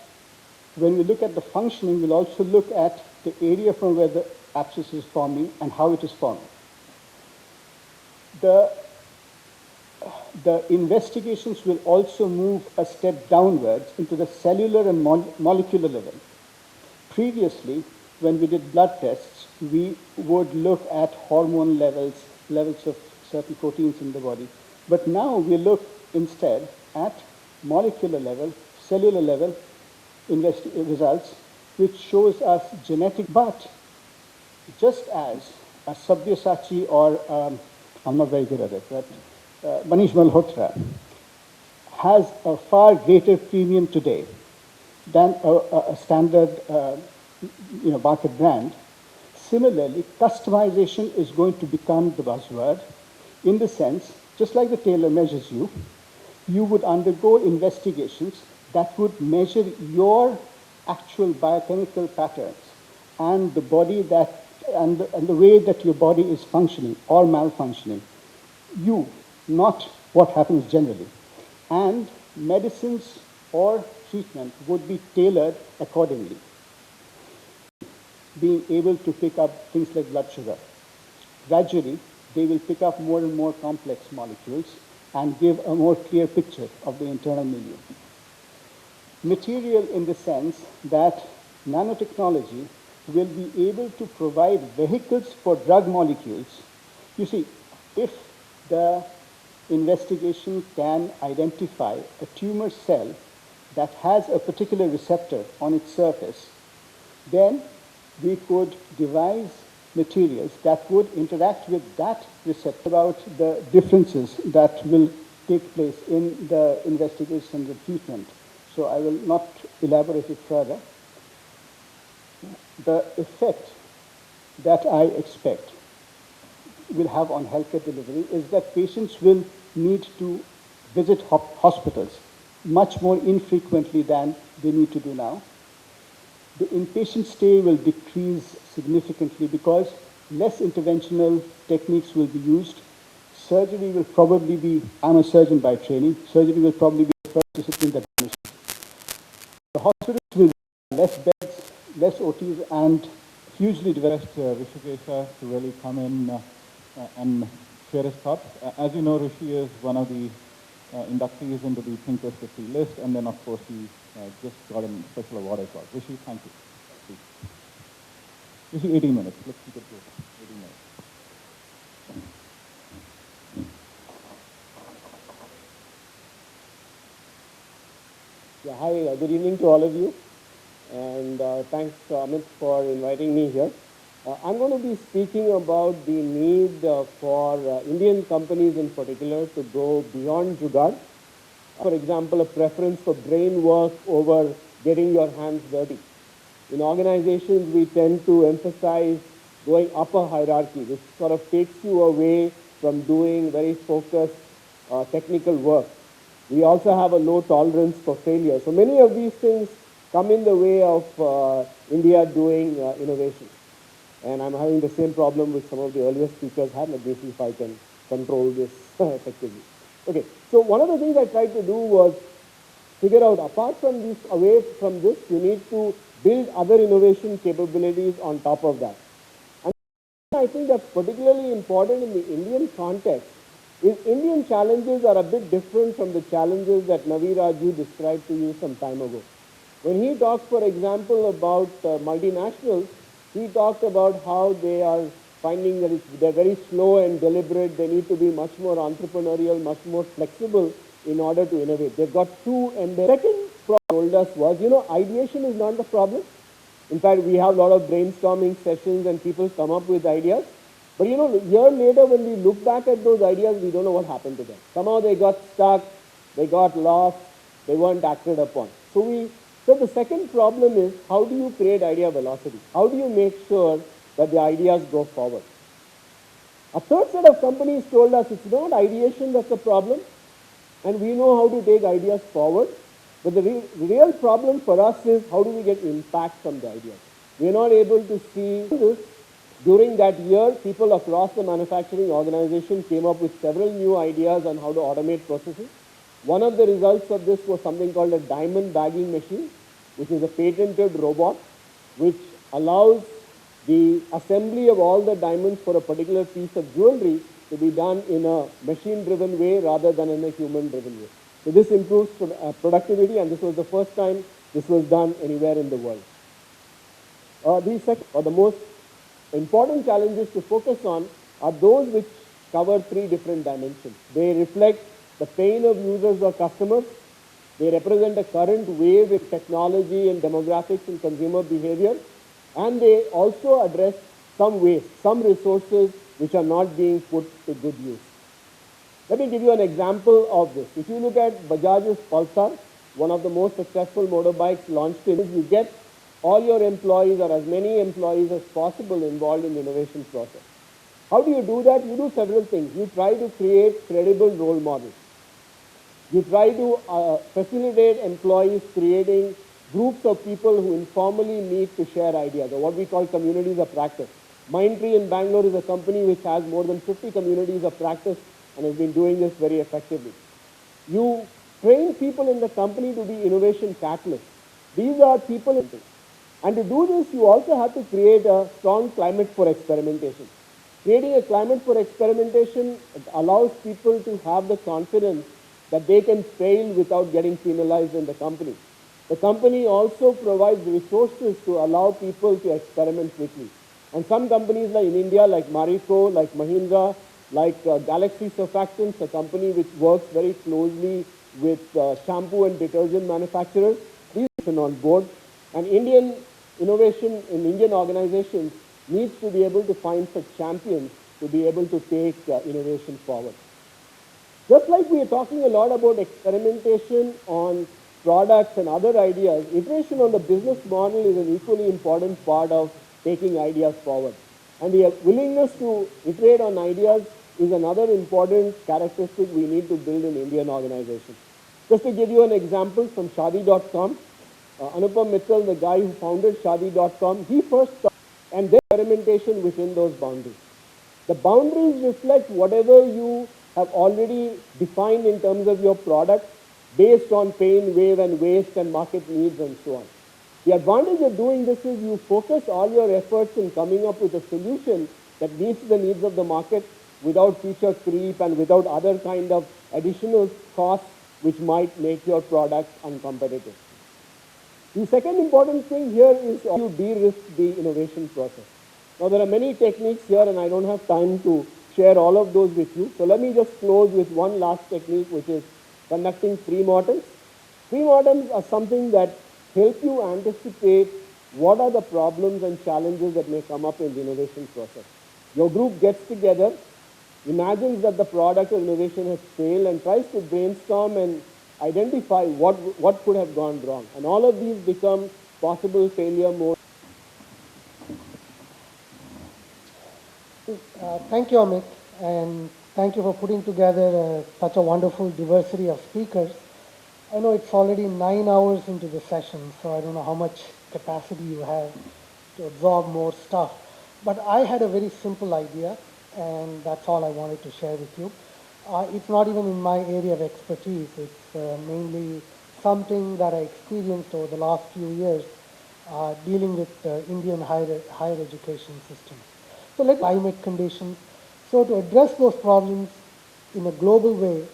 when we look at the functioning, we'll also look at the area from where the abscess is forming and how it is forming. The investigations will also move a step downwards into the cellular and molecular level. Previously, when we did blood tests, we would look at hormone levels, levels of certain proteins in the body. But now we look instead at molecular level, cellular level results, which shows us genetic. But just as a Sabyasachi or, I'm not very good at it, but Manish Malhotra has a far greater premium today than a standard market brand. Similarly, customization is going to become the buzzword, in the sense, just like the tailor measures you, you would undergo investigations that would measure your actual biochemical patterns and the body that, and the way that your body is functioning or malfunctioning. You, not what happens generally. And medicines or treatment would be tailored accordingly. Being able to pick up things like blood sugar. Gradually, they will pick up more and more complex molecules and give a more clear picture of the internal milieu. Material in the sense that nanotechnology will be able to provide vehicles for drug molecules. You see, if the investigation can identify a tumor cell that has a particular receptor on its surface, then we could devise materials that would interact with that receptor. About the differences that will take place in the investigation and the treatment, so I will not elaborate it further. The effect that I expect will have on healthcare delivery is that patients will need to visit hospitals much more infrequently than they need to do now. The inpatient stay will decrease significantly because less interventional techniques will be used. Surgery will probably be, I'm a surgeon by training, surgery will probably be the first discipline that is. The hospitals will have less beds, less OTs, and hugely developed. Rishikesha to really come in and share his thoughts. As you know, Rishi is one of the inductees into the Thinkers 50 list, and then of course he just got a special award as well. Rishi, thank you. Rishi, 18 minutes. Let's keep it to 18 minutes. Yeah, hi, good evening to all of you, and thanks Amit for inviting me here. I'm going to be speaking about the need for Indian companies in particular to go beyond jugaad. For example, a preference for brain work over getting your hands dirty. In organizations, we tend to emphasize going up a hierarchy, which sort of takes you away from doing very focused technical work. We also have a low tolerance for failure. So many of these things come in the way of India doing innovation. And I'm having the same problem with some of the earlier speakers had. Let me see if I can control this effectively. Okay, so one of the things I tried to do was figure out, apart from this, away from this, you need to build other innovation capabilities on top of that. And I think that's particularly important in the Indian context is Indian challenges are a bit different from the challenges that Navi Raju described to you some time ago. When he talked, for example, about multinationals, he talked about how they are finding that they're very slow and deliberate. They need to be much more entrepreneurial, much more flexible in order to innovate. They've got two, and the second problem told us was, ideation is not the problem. In fact, we have a lot of brainstorming sessions and people come up with ideas. But a year later when we look back at those ideas, we don't know what happened to them. Somehow they got stuck, they got lost, they weren't acted upon. So the second problem is, how do you create idea velocity? How do you make sure that the ideas go forward? A third set of companies told us it's not ideation that's the problem, and we know how to take ideas forward. But the real problem for us is, how do we get impact from the ideas? We are not able to see this. During that year, people across the manufacturing organization came up with several new ideas on how to automate processes. One of the results of this was something called a diamond bagging machine, which is a patented robot which allows the assembly of all the diamonds for a particular piece of jewelry to be done in a machine-driven way rather than in a human-driven way. So this improves productivity, and this was the first time this was done anywhere in the world. The most important challenges to focus on are those which cover three different dimensions. They reflect the pain of users or customers. They represent a current wave in technology and demographics and consumer behavior. And they also address some waste, some resources which are not being put to good use. Let me give you an example of this. If you look at Bajaj's Pulsar, one of the most successful motorbikes launched in, you get all your employees or as many employees as possible involved in the innovation process. How do you do that? You do several things. You try to create credible role models. You try to facilitate employees creating groups of people who informally meet to share ideas, or what we call communities of practice. Mindtree in Bangalore is a company which has more than 50 communities of practice and has been doing this very effectively. You train people in the company to be innovation catalysts. These are people, and to do this, you also have to create a strong climate for experimentation. Creating a climate for experimentation allows people to have the confidence that they can fail without getting penalized in the company. The company also provides resources to allow people to experiment quickly. And some companies like in India, like Marico, like Mahindra, like Galaxy Surfactants, a company which works very closely with shampoo and detergent manufacturers, these are on board. And Indian innovation in Indian organizations needs to be able to find such champions to be able to take innovation forward. Just like we are talking a lot about experimentation on products and other ideas, iteration on the business model is an equally important part of taking ideas forward. And the willingness to iterate on ideas is another important characteristic we need to build in Indian organizations. Just to give you an example from Shadi.com, Anupam Mittal, the guy who founded Shadi.com, he first started, and then experimentation within those boundaries. The boundaries reflect whatever you have already defined in terms of your product based on pain, wave, and waste and market needs and so on. The advantage of doing this is you focus all your efforts in coming up with a solution that meets the needs of the market without feature creep and without other kind of additional costs which might make your product uncompetitive. The second important thing here is you de-risk the innovation process. Now there are many techniques here and I don't have time to share all of those with you. So let me just close with one last technique, which is conducting pre-mortems. Pre-mortems are something that help you anticipate what are the problems and challenges that may come up in the innovation process. Your group gets together, imagines that the product or innovation has failed and tries to brainstorm and identify what could have gone wrong. And all of these become possible failure mode. Thank you, Amit, and thank you for putting together such a wonderful diversity of speakers. I know it's already 9 hours into the session, so I don't know how much capacity you have to absorb more stuff. But I had a very simple idea, and that's all I wanted to share with you. It's not even in my area of expertise. It's mainly something that I experienced over the last few years dealing with the Indian higher education system. So like climate conditions. So to address those problems in a global way,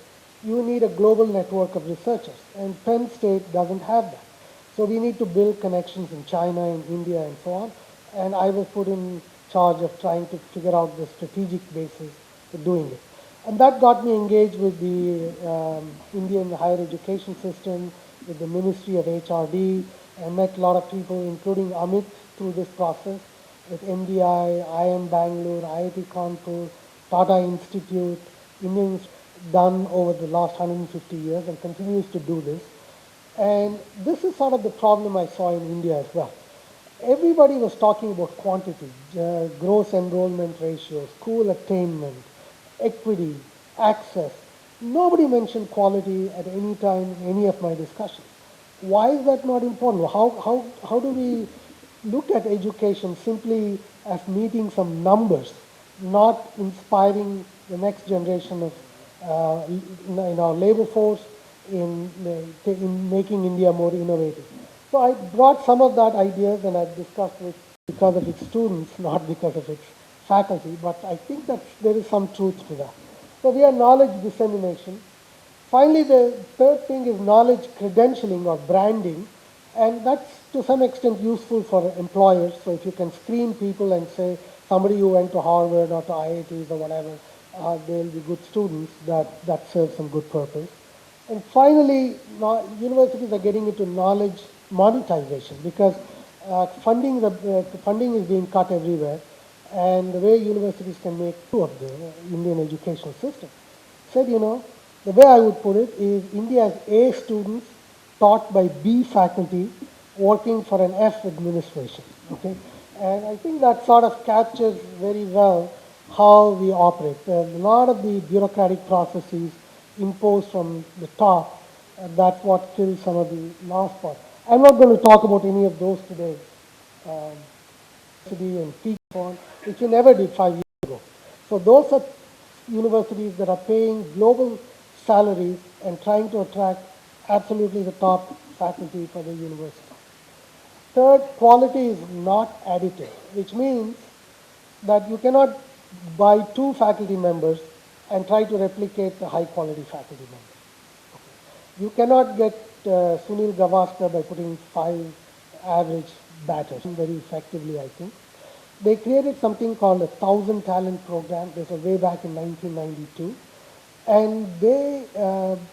you need a global network of researchers, and Penn State doesn't have that. So we need to build connections in China, in India, and so on. And I was put in charge of trying to figure out the strategic basis for doing it. And that got me engaged with the Indian higher education system, with the Ministry of HRD. I met a lot of people, including Amit, through this process, with MDI, IIM Bangalore, IIT Kanpur, Tata Institute, Indians done over the last 150 years and continues to do this. And this is sort of the problem I saw in India as well. Everybody was talking about quantity, gross enrollment ratio, school attainment, equity, access. Nobody mentioned quality at any time in any of my discussions. Why is that not important? How do we look at education simply as meeting some numbers, not inspiring the next generation of in our labor force, in making India more innovative? So I brought some of that ideas and I discussed it because of its students, not because of its faculty, but I think that there is some truth to that. So we have knowledge dissemination. Finally, the third thing is knowledge credentialing or branding, and that's to some extent useful for employers. So if you can screen people and say somebody who went to Harvard or to IITs or whatever, they'll be good students, that serves some good purpose. And finally, universities are getting into knowledge monetization because funding is being cut everywhere, and the way universities can make two of the Indian educational system. Said, the way I would put it is India has A students taught by B faculty working for an F administration. Okay, and I think that sort of captures very well how we operate. A lot of the bureaucratic processes imposed from the top, and that's what kills some of the last part. I'm not going to talk about any of those today. And peak on, which we never did 5 years ago. So those are universities that are paying global salaries and trying to attract absolutely the top faculty for the university. Third, quality is not additive, which means that you cannot buy 2 faculty members and try to replicate the high quality faculty members. You cannot get Sunil Gavaskar by putting 5 average batters very effectively, I think. They created something called a 1,000 Talent Program. This was way back in 1992. And they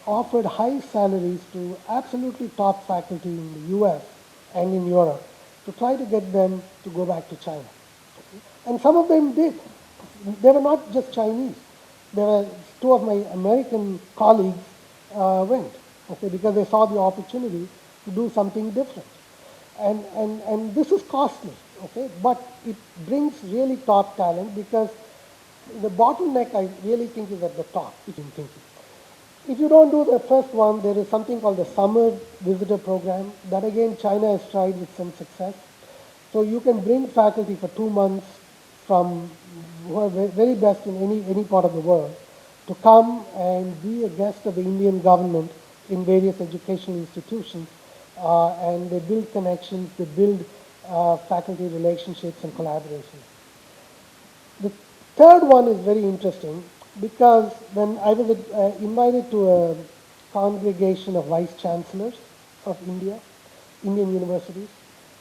offered high salaries to absolutely top faculty in the US and in Europe to try to get them to go back to China. And some of them did. They were not just Chinese. There were 2 of my American colleagues went, okay, because they saw the opportunity to do something different. And this is costly, okay, but it brings really top talent because the bottleneck I really think is at the top, if you're thinking. If you don't do the first one, there is something called the summer visitor program that again China has tried with some success. So you can bring faculty for 2 months from who are very best in any part of the world to come and be a guest of the Indian government in various educational institutions, and they build connections, they build faculty relationships and collaborations. The third one is very interesting because when I was invited to a congregation of vice chancellors of India, Indian universities,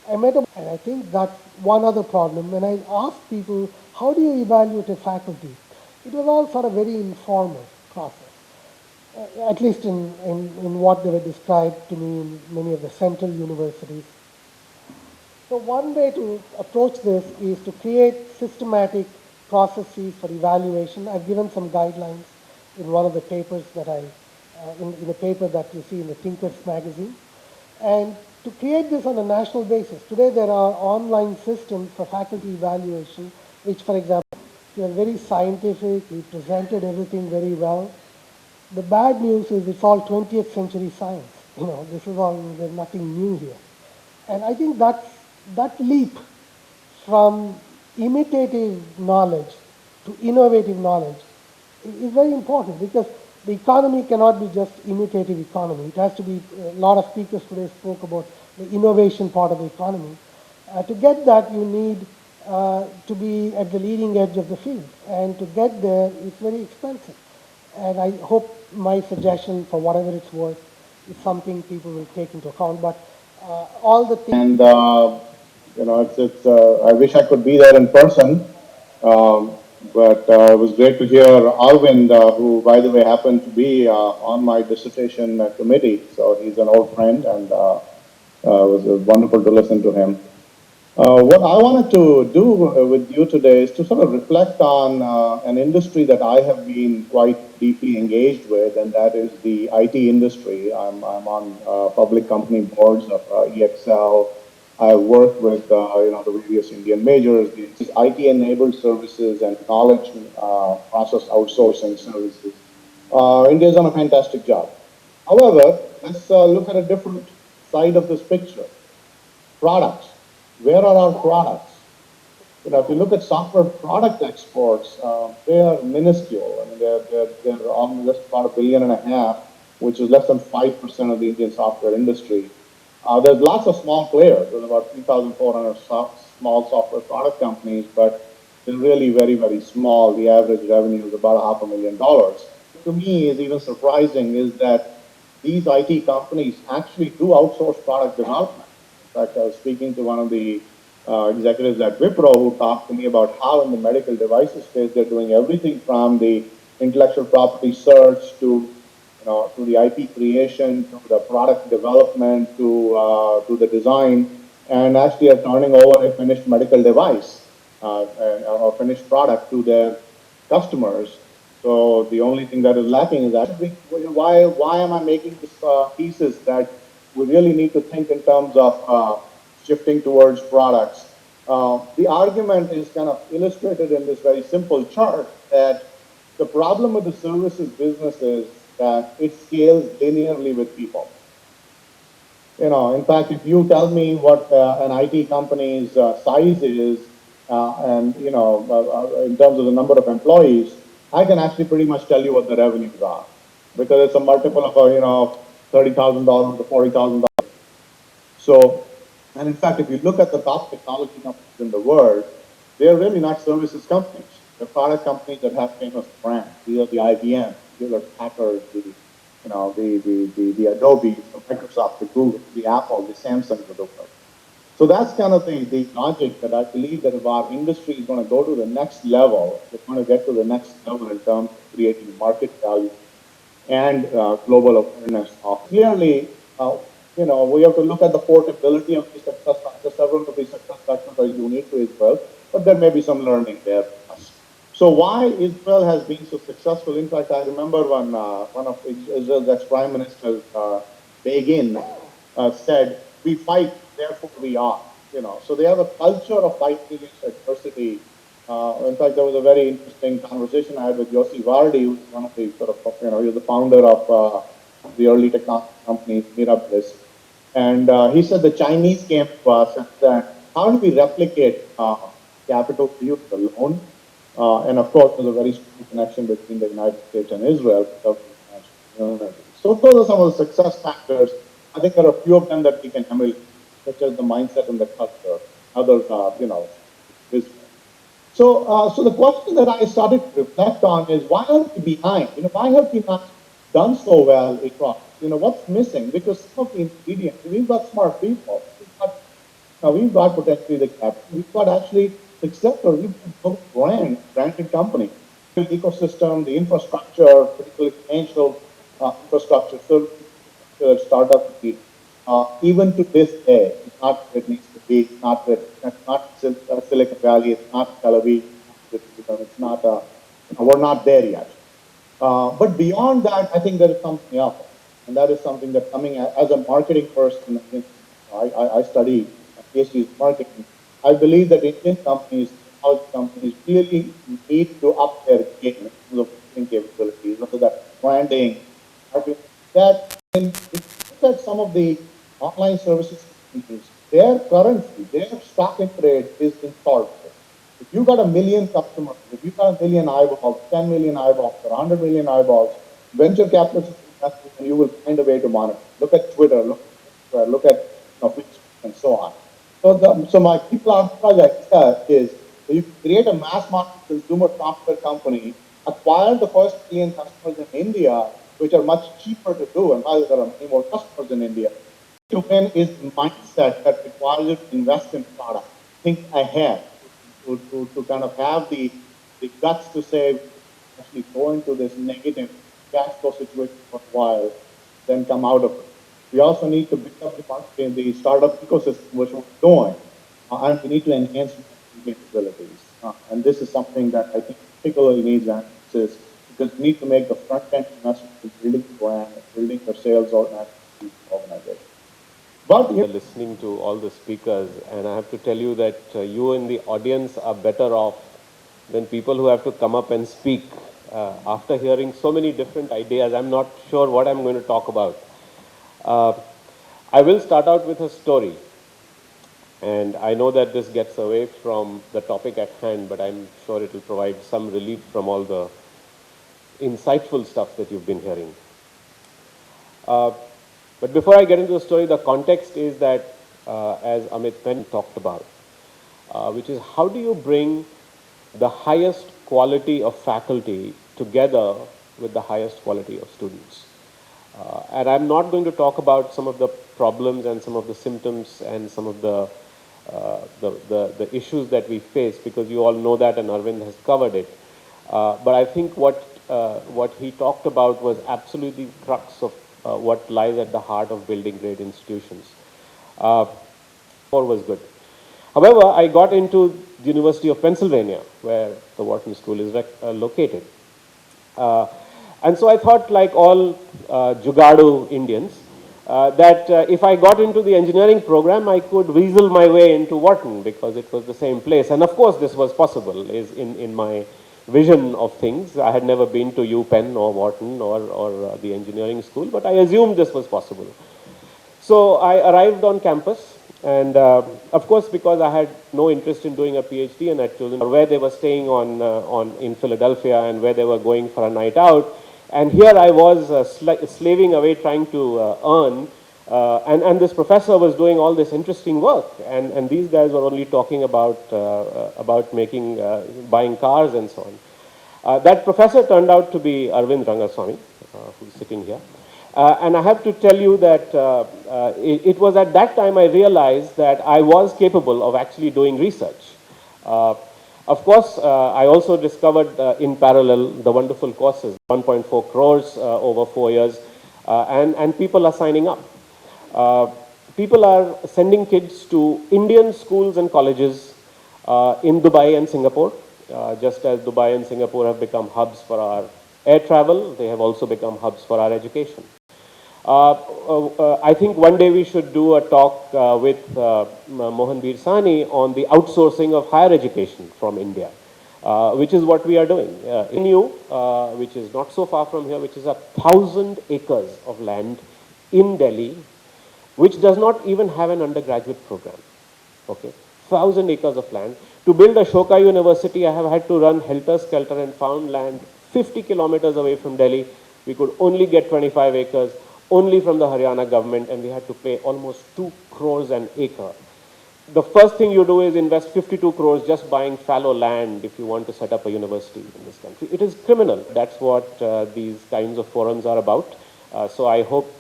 I met them, and I think that's one other problem. When I asked people, how do you evaluate a faculty? It was all sort of very informal process, at least in what they were described to me in many of the central universities. So one way to approach this is to create systematic processes for evaluation. I've given some guidelines in one of the papers that in the paper that you see in the Thinkers magazine. And to create this on a national basis, today there are online systems for faculty evaluation, which, for example, you are very scientific, you presented everything very well. The bad news is it's all 20th century science. This is all, there's nothing new here. And I think that leap from imitative knowledge to innovative knowledge is very important because the economy cannot be just imitative economy. It has to be, a lot of speakers today spoke about the innovation part of the economy. To get that, you need to be at the leading edge of the field. And to get there, it's very expensive. And I hope my suggestion, for whatever it's worth, is something people will take into account. But all the things... And I wish I could be there in person, but it was great to hear Arvind, who, by the way, happened to be on my dissertation committee. So he's an old friend, and it was wonderful to listen to him. What I wanted to do with you today is to sort of reflect on an industry that I have been quite deeply engaged with, and that is the IT industry. I'm on public company boards of EXL. I've worked with the various Indian majors, these IT-enabled services and knowledge process outsourcing services. India's done a fantastic job. However, let's look at a different side of this picture. Products. Where are our products? If you look at software product exports, they are minuscule. I mean, they're almost about $1.5 billion, which is less than 5% of the Indian software industry. There's lots of small players. There's about 3,400 small software product companies, but they're really very, very small. The average revenue is about $500,000. To me, is even surprising is that these IT companies actually do outsource product development. In fact, I was speaking to one of the executives at Wipro who talked to me about how in the medical devices space they're doing everything from the intellectual property search to the IP creation, to the product development, to the design, and actually are turning over a finished medical device or finished product to their customers. So the only thing that is lacking is actually why am I making this thesis that we really need to think in terms of shifting towards products. The argument is kind of illustrated in this very simple chart that the problem with the services business is that it scales linearly with people. In fact, if you tell me what an IT company's size is, and in terms of the number of employees, I can actually pretty much tell you what the revenues are, because it's a multiple of $30,000 to $40,000. So, and in fact, if you look at the top technology companies in the world, they're really not services companies. They're product companies that have famous brands. These are the IBM, these are Packard, the Adobe, the Microsoft, the Google, the Apple, the Samsung of the world. So that's kind of the logic that I believe that if our industry is going to go to the next level, it's going to get to the next level in terms of creating market value and global awareness of. Clearly, we have to look at the portability of these success factors. Several of these success factors are unique to Israel, but there may be some learning there. So why Israel has been so successful? In fact, I remember when one of Israel's ex-prime ministers, Begin, said, "We fight, therefore we are." So they have a culture of fighting against adversity. In fact, there was a very interesting conversation I had with Yossi Vardi, who's one of the he was the founder of the early technology company, Mirabilis. And he said the Chinese came to us and said, how do we replicate capital use alone? And of course, there's a very strong connection between the United States and Israel. So those are some of the success factors. I think there are a few of them that we can emulate, such as the mindset and the culture. Others are, business. So the question that I started to reflect on is, why are we behind? Why have we not done so well across? What's missing? Because some of the ingredients, we've got smart people. We've got potentially the capital. We've got actually success, or we've got branded company. The ecosystem, the infrastructure, particularly financial infrastructure, startup need. Even to this day, it's not where it needs to be. It's not Silicon Valley. It's not Tel Aviv. It's not. We're not there yet. But beyond that, I think there is something else, and that is something that coming as a marketing person. I study PhD in marketing. I believe that Indian companies, technology companies, really need to up their game in terms of marketing capabilities, whether that's branding, marketing. That in look at some of the online services companies, their currency, their stock in trade is installed. If you got 1 million customers, if you got 1 million eyeballs, 10 million eyeballs, or 100 million eyeballs, venture capitalists invest, and you will find a way to monitor. Look at Twitter, look at Facebook, and so on. So my people project is you create a mass market consumer software company, acquire the first 1 million customers in India, which are much cheaper to do, and while there are many more customers in India. To win is the mindset that requires you to invest in product. think ahead, to kind of have the guts to say, actually go into this negative cash flow situation for a while, then come out of it. We also need to build up the market in the startup ecosystem, which we're doing, and we need to enhance capabilities. And this is something that I think particularly needs emphasis, because we need to make the front end investment in building the brand, building the sales organization. But you're listening to all the speakers, and I have to tell you that you in the audience are better off than people who have to come up and speak. After hearing so many different ideas, I'm not sure what I'm going to talk about. I will start out with a story. And I know that this gets away from the topic at hand, but I'm sure it will provide some relief from all the insightful stuff that you've been hearing. But before I get into the story, the context is that, as Amit Penn talked about, which is how do you bring the highest quality of faculty together with the highest quality of students. And I'm not going to talk about some of the problems and some of the symptoms and some of the issues that we face, because you all know that and Arvind has covered it. But I think what he talked about was absolutely the crux of what lies at the heart of building great institutions. Was good. However, I got into the University of Pennsylvania, where the Wharton School is located. And so I thought, like all Jugadu Indians, that if I got into the engineering program, I could weasel my way into Wharton, because it was the same place. And of course, this was possible is in my vision of things. I had never been to UPenn or Wharton or the engineering school, but I assumed this was possible. So I arrived on campus, and of course, because I had no interest in doing a PhD and had chosen where they were staying in Philadelphia and where they were going for a night out. And here I was slaving away trying to earn, and this professor was doing all this interesting work, and these guys were only talking about buying cars and so on. That professor turned out to be Arvind Rangaswamy, who's sitting here. And I have to tell you that it was at that time I realized that I was capable of actually doing research. Of course, I also discovered in parallel the wonderful courses, 1.4 crores over 4 years, and people are signing up. People are sending kids to Indian schools and colleges in Dubai and Singapore. Just as Dubai and Singapore have become hubs for our air travel, they have also become hubs for our education. I think one day we should do a talk with Mohan Birsani on the outsourcing of higher education from India, which is what we are doing. In NU, which is not so far from here, which is 1,000 acres of land in Delhi, which does not even have an undergraduate program. Okay, 1,000 acres of land. To build Ashoka University, I have had to run helter-skelter and found land 50 kilometers away from Delhi. We could only get 25 acres, only from the Haryana government, and we had to pay almost 2 crores an acre. The first thing you do is invest 52 crores just buying fallow land if you want to set up a university in this country. It is criminal. That's what these kinds of forums are about. So I hope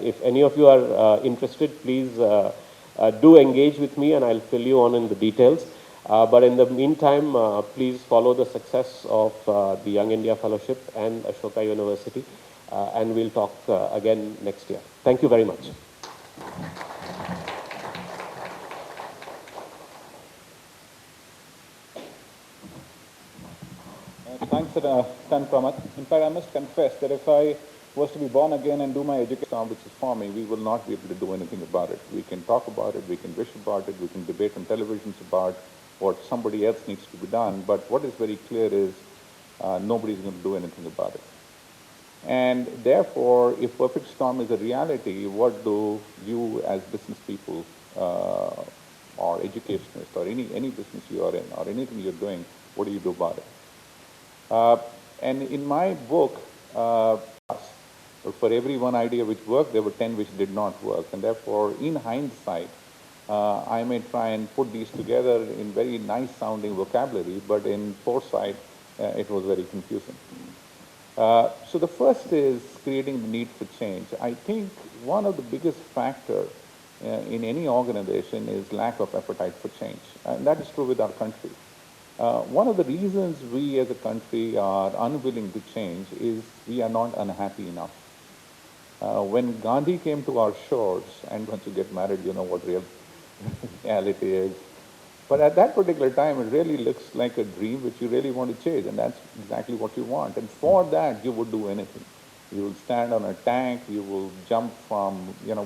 if any of you are interested, please do engage with me and I'll fill you on in the details. But in the meantime, please follow the success of the Young India Fellowship and Ashoka University. And we'll talk again next year. Thank you very much. Thanks a ton, Pramath. In fact, I must confess that if I was to be born again and do my education, which is for me, we will not be able to do anything about it. We can talk about it, we can wish about it, we can debate on televisions about what somebody else needs to be done, but what is very clear is nobody's going to do anything about it. And therefore, if perfect storm is a reality, what do you as business people or educationists or any business you are in or anything you're doing, what do you do about it? And in my book, for every one idea which worked, there were 10 which did not work. And therefore, in hindsight, I may try and put these together in very nice sounding vocabulary, but in foresight, it was very confusing. So the first is creating the need for change. I think one of the biggest factors in any organization is lack of appetite for change. And that is true with our country. One of the reasons we as a country are unwilling to change is we are not unhappy enough. When Gandhi came to our shores, and once you get married, you know what real reality is. But at that particular time, it really looks like a dream which you really want to chase, and that's exactly what you want. And for that, you would do anything. You will stand on a tank, you will jump from,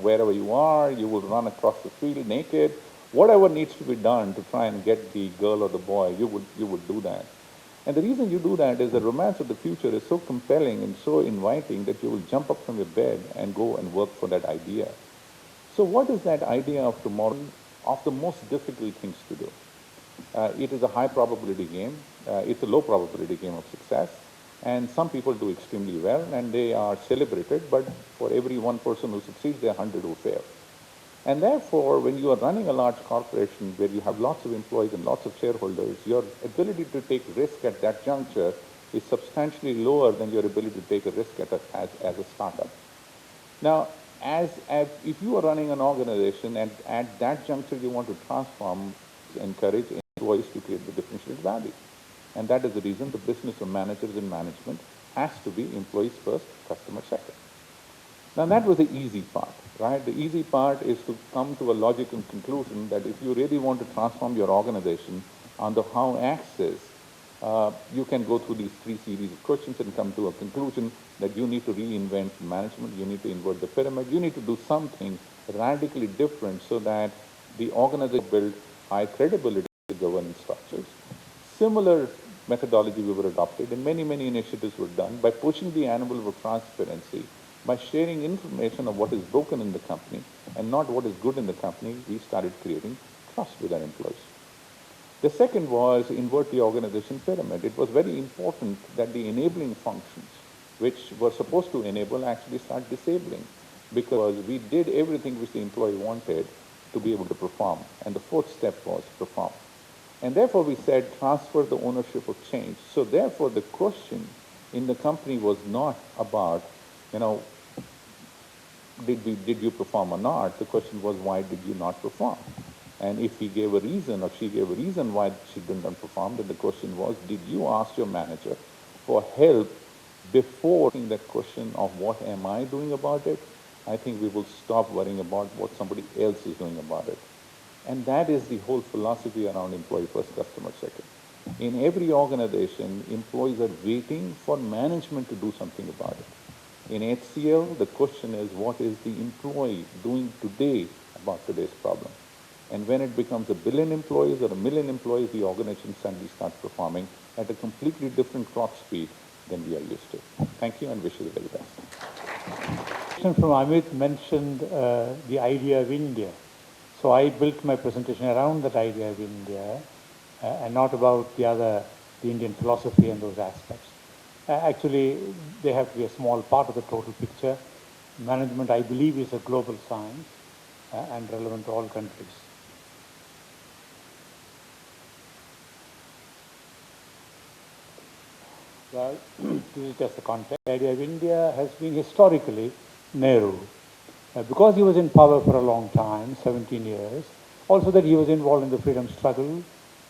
wherever you are, you will run across the field naked. Whatever needs to be done to try and get the girl or the boy, you would do that. And the reason you do that is the romance of the future is so compelling and so inviting that you will jump up from your bed and go and work for that idea. So what is that idea of tomorrow? Of the most difficult things to do. It is a high probability game. It's a low probability game of success. And some people do extremely well and they are celebrated, but for every one person who succeeds, there are 100 who fail. And therefore, when you are running a large corporation where you have lots of employees and lots of shareholders, your ability to take risk at that juncture is substantially lower than your ability to take a risk as a startup. Now, if you are running an organization and at that juncture you want to transform, encourage employees to create the differentiated value. And that is the reason the business of managers and management has to be employees first, customer second. Now that was the easy part, right? The easy part is to come to a logical conclusion that if you really want to transform your organization on the how axis, you can go through these three series of questions and come to a conclusion that you need to reinvent management, you need to invert the pyramid, you need to do something radically different so that the organization build high credibility governance structures. Similar methodology we were adopted and many initiatives were done by pushing the envelope of transparency, by sharing information of what is broken in the company and not what is good in the company. We started creating trust with our employees. The second was invert the organization pyramid. It was very important that the enabling functions, which were supposed to enable, actually start disabling, because we did everything which the employee wanted to be able to perform. And the fourth step was perform. And therefore we said transfer the ownership of change. So therefore the question in the company was not about, did you perform or not? The question was, why did you not perform? And if he gave a reason or she gave a reason why she didn't perform, then the question was, did you ask your manager for help before asking that question of what am I doing about it? I think we will stop worrying about what somebody else is doing about it. And that is the whole philosophy around employee first, customer second. In every organization, employees are waiting for management to do something about it. In HCL, the question is, what is the employee doing today about today's problem? And when it becomes 1 billion employees or 1 million employees, the organization suddenly starts performing at a completely different clock speed than we are used to. Thank you and wish you the very best. From Amit mentioned the idea of India. So I built my presentation around that idea of India and not about the Indian philosophy and those aspects. Actually, they have to be a small part of the total picture. Management, I believe, is a global science and relevant to all countries. Well, this is just the context. The idea of India has been historically Nehru. Because he was in power for a long time, 17 years, also that he was involved in the freedom struggle,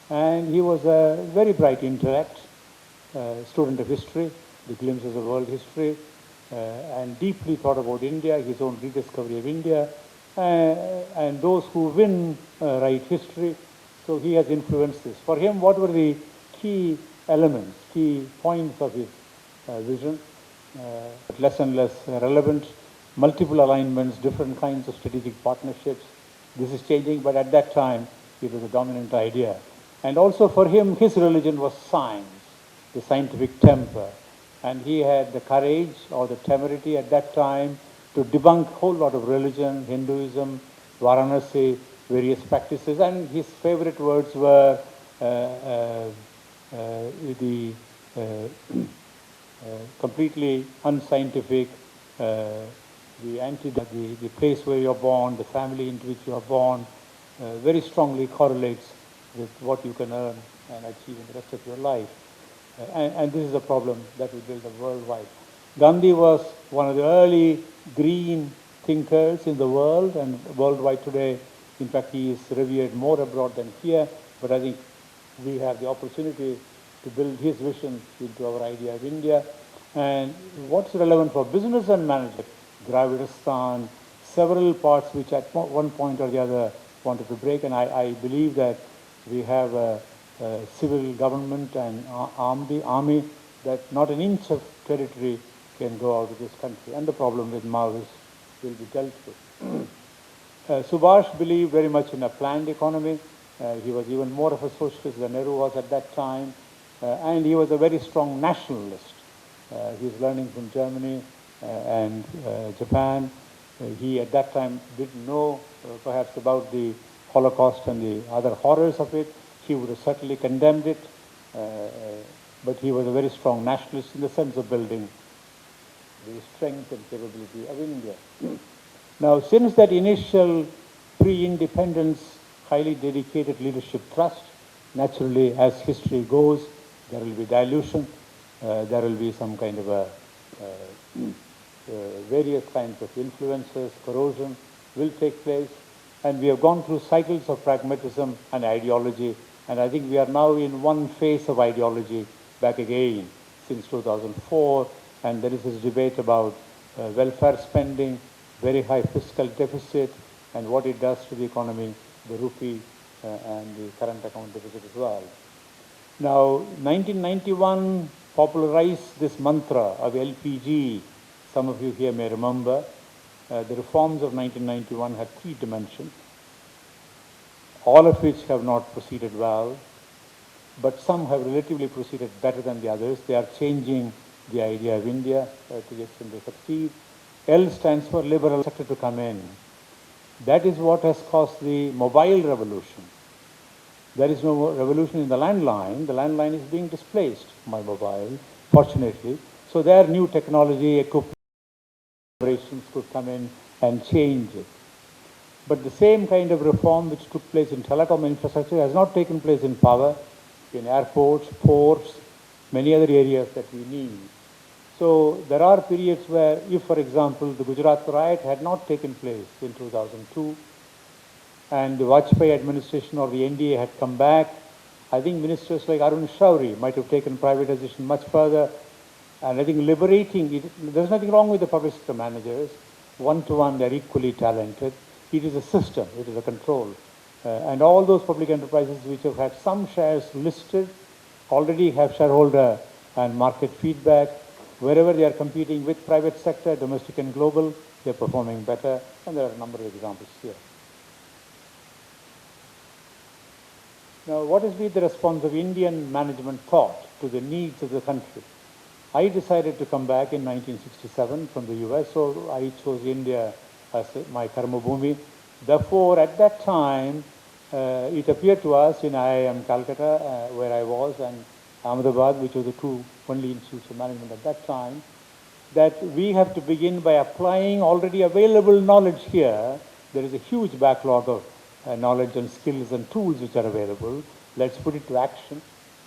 and he was a very bright intellect, student of history, the glimpses of world history, and deeply thought about India, his own rediscovery of India, and those who write history. So he has influenced this. For him, what were the key elements, key points of his vision? Less and less relevant. Multiple alignments, different kinds of strategic partnerships. This is changing, but at that time, it was a dominant idea. And also for him, his religion was science, the scientific temper. And he had the courage or the temerity at that time to debunk a whole lot of religion, Hinduism, Varanasi, various practices. And his favorite words were completely unscientific, the place where you're born, the family into which you are born, very strongly correlates with what you can earn and achieve in the rest of your life. And this is a problem that we build up worldwide. Gandhi was one of the early green thinkers in the world and worldwide today. In fact, he is revered more abroad than here, but I think we have the opportunity to build his vision into our idea of India. And what's relevant for business and management, Dravidistan, several parts which at one point or the other wanted to break, and I believe that we have a civil government and army that not an inch of territory can go out of this country, and the problem with Maoists will be dealt with. Subhash believed very much in a planned economy. He was even more of a socialist than Nehru was at that time, and he was a very strong nationalist. He was learning from Germany and Japan. He at that time didn't know perhaps about the Holocaust and the other horrors of it. He would have certainly condemned it, but he was a very strong nationalist in the sense of building the strength and capability of India. Now, since that initial pre-independence, highly dedicated leadership thrust, naturally, as history goes, there will be dilution, there will be some kind of a various kinds of influences, corrosion will take place, and we have gone through cycles of pragmatism and ideology, and I think we are now in one phase of ideology back again since 2004, and there is this debate about welfare spending, very high fiscal deficit, and what it does to the economy, the rupee and the current account deficit as well. Now, 1991 popularized this mantra of LPG. Some of you here may remember. The reforms of 1991 had three dimensions, all of which have not proceeded well, but some have relatively proceeded better than the others. They are changing the idea of India to the extent they succeed. L stands for liberal sector to come in. That is what has caused the mobile revolution. There is no revolution in the landline. The landline is being displaced by mobile, fortunately. So there new technology, equipment, operations could come in and change it. But the same kind of reform which took place in telecom infrastructure has not taken place in power, in airports, ports, many other areas that we need. So there are periods where, if for example the Gujarat riot had not taken place in 2002, and the Vajpayee administration or the NDA had come back, I think ministers like Arun Shauri might have taken privatization much further. And I think liberating it, there's nothing wrong with the public sector managers. One-to-one, they're equally talented. It is a system, it is a control. And all those public enterprises which have had some shares listed already have shareholder and market feedback. Wherever they are competing with private sector, domestic and global, they're performing better. And there are a number of examples here. Now, what has been the response of Indian management thought to the needs of the country? I decided to come back in 1967 from the US, so I chose India as my karma bhumi. Therefore, at that time, it appeared to us in IIM Calcutta, where I was, and Ahmedabad, which were the two only institutes of management at that time, that we have to begin by applying already available knowledge here. There is a huge backlog of knowledge and skills and tools which are available. Let's put it to action.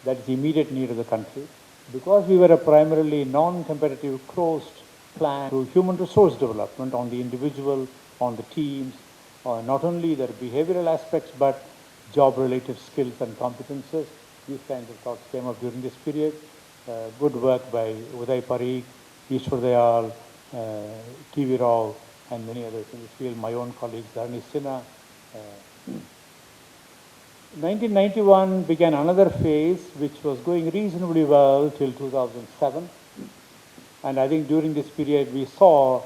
That is the immediate need of the country. Because we were a primarily non-competitive, closed plan to human resource development on the individual, on the teams, not only their behavioral aspects, but job-related skills and competences. These kinds of thoughts came up during this period. Good work by Uday Parikh, Ishwar Dayal, T.V. Rao, and many others in this field, my own colleagues, Dharani Sinha. 1991 began another phase which was going reasonably well till 2007. And I think during this period we saw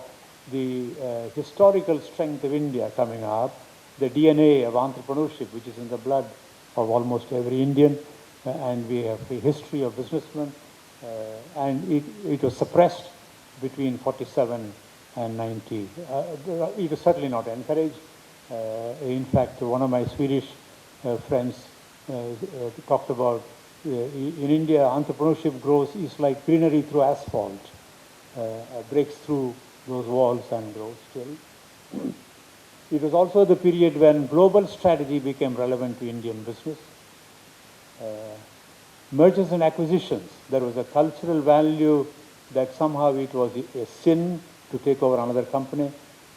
the historical strength of India coming up, the DNA of entrepreneurship which is in the blood of almost every Indian, and we have a history of businessmen, and it was suppressed between 47 and 90. It was certainly not encouraged. In fact, one of my Swedish friends talked about in India, entrepreneurship grows is like greenery through asphalt, breaks through those walls and grows still. It was also the period when global strategy became relevant to Indian business. Mergers and acquisitions, there was a cultural value that somehow it was a sin to take over another company.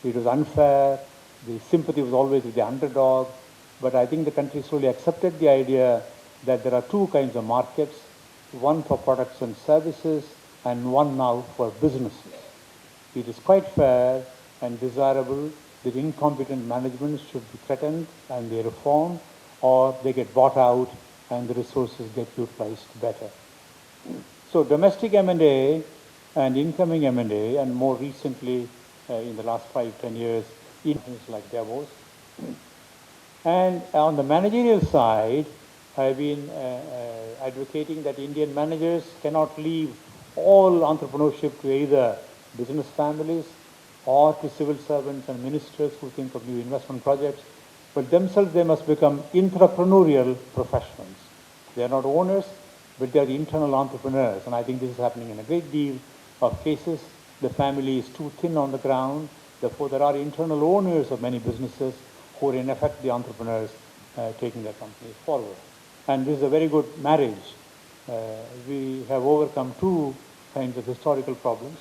It was unfair. The sympathy was always with the underdog. But I think the country slowly accepted the idea that there are two kinds of markets, one for products and services and one now for businesses. It is quite fair and desirable that incompetent management should be threatened and they reform, or they get bought out and the resources get utilized better. So domestic M&A and incoming M&A, and more recently in the last 5-10 years, in things like Davos. And on the managerial side, I've been advocating that Indian managers cannot leave all entrepreneurship to either business families or to civil servants and ministers who think of new investment projects, but themselves they must become intrapreneurial professionals. They are not owners, but they are the internal entrepreneurs, and I think this is happening in a great deal of cases. The family is too thin on the ground, therefore there are internal owners of many businesses who are in effect the entrepreneurs taking their companies forward. And this is a very good marriage. We have overcome two kinds of historical problems.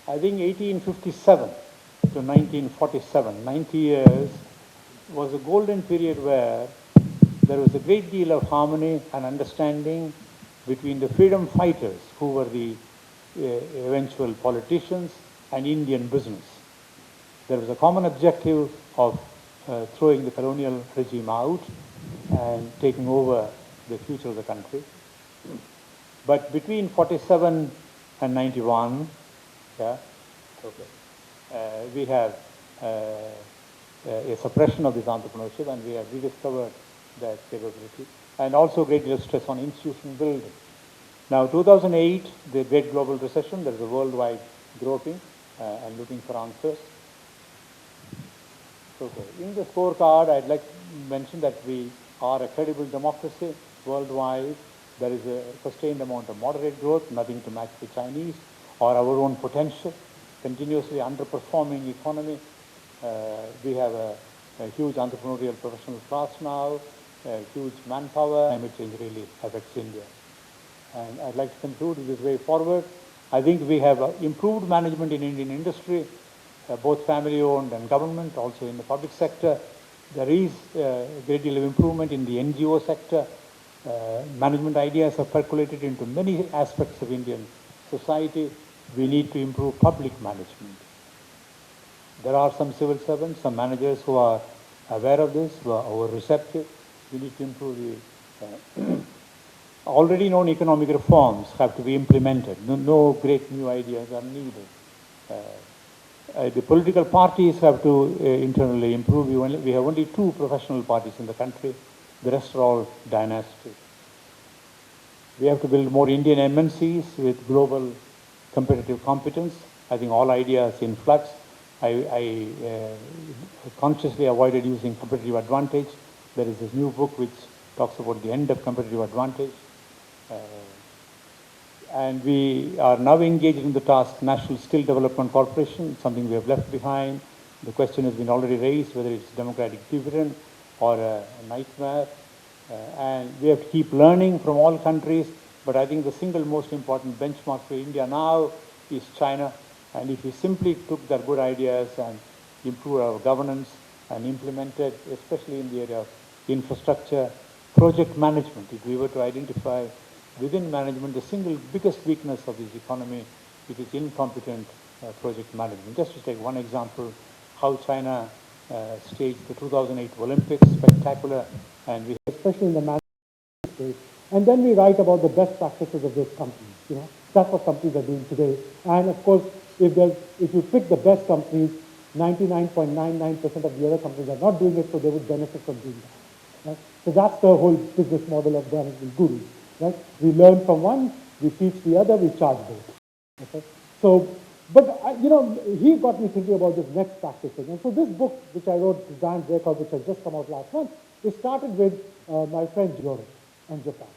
I think 1857 to 1947, 90 years, was a golden period where there was a great deal of harmony and understanding between the freedom fighters, who were the eventual politicians, and Indian business. There was a common objective of throwing the colonial regime out and taking over the future of the country. But between 47 and 91, we have a suppression of this entrepreneurship, and we have rediscovered that capability, and also a great deal of stress on institution building. Now, 2008, the great global recession, there is a worldwide groping and looking for answers. Okay. In the scorecard, I'd like to mention that we are a credible democracy worldwide. There is a sustained amount of moderate growth, nothing to match the Chinese or our own potential. Continuously underperforming economy. We have a huge entrepreneurial professional class now, huge manpower. Climate change really affects India. And I'd like to conclude this way forward. I think we have improved management in Indian industry, both family-owned and government, also in the public sector. There is a great deal of improvement in the NGO sector. Management ideas have percolated into many aspects of Indian society. We need to improve public management. There are some civil servants, some managers who are aware of this, who are receptive. We need to improve the already known economic reforms have to be implemented. No great new ideas are needed. The political parties have to internally improve. We have only 2 professional parties in the country. The rest are all dynastic. We have to build more Indian MNCs with global competitive competence. I think all ideas in flux. I consciously avoided using competitive advantage. There is this new book which talks about the end of competitive advantage. And we are now engaged in the task National Skill Development Corporation, something we have left behind. The question has been already raised, whether it's democratic dividend or a nightmare. And we have to keep learning from all countries, but I think the single most important benchmark for India now is China. And if we simply took their good ideas and improved our governance and implemented, especially in the area of infrastructure, project management, if we were to identify within management the single biggest weakness of this economy, it is incompetent project management. Just to take one example, how China staged the 2008 Olympics, spectacular, and we especially in the management space, and then we write about the best practices of those companies. You know, that's what companies are doing today. And of course, if you pick the best companies, 99.99% of the other companies are not doing it, so they would benefit from doing that. Right? So that's the whole business model of management gurus. Right? We learn from one, we teach the other, we charge both. Okay? So, but you know, he got me thinking about this next practice thing. And so this book, which I wrote, Design Breakout, which has just come out last month, it started with my friends Europe and Japan.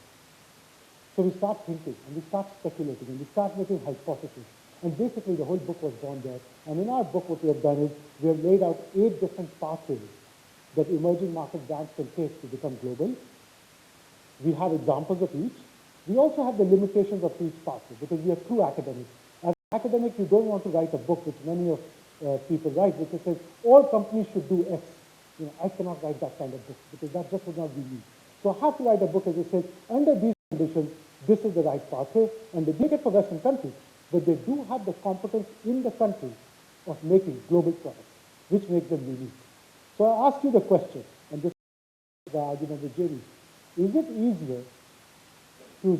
So we start thinking, and we start speculating, and we start making hypotheses. And basically the whole book was born there. And in our book, what we have done is we have laid out 8 different pathways that emerging market brands can take to become global. We have examples of each. We also have the limitations of each pathway, because we are true academics. As an academic, you don't want to write a book which many of people write, which says all companies should do X. I cannot write that kind of book because that just would not be me. So I have to write a book, as I said, under these conditions, this is the right pathway, and they make it for Western countries, but they do have the competence in the country of making global products, which makes them unique. So I ask you the question, and this is the argument with Jerry. Is it easier to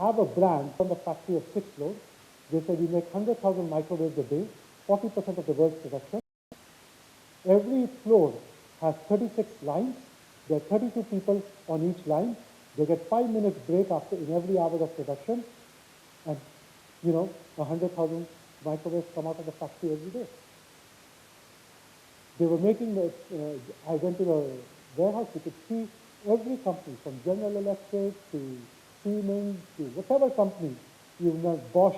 have a brand from the factory of 6 floors? They say we make 100,000 microwaves a day, 40% of the world's production. Every floor has 36 lines. There are 32 people on each line. They get 5 minutes break in every hour of production. And, 100,000 microwaves come out of the factory every day. They were making I went to the warehouse, you could see every company from General Electric to Siemens to whatever company, Bosch,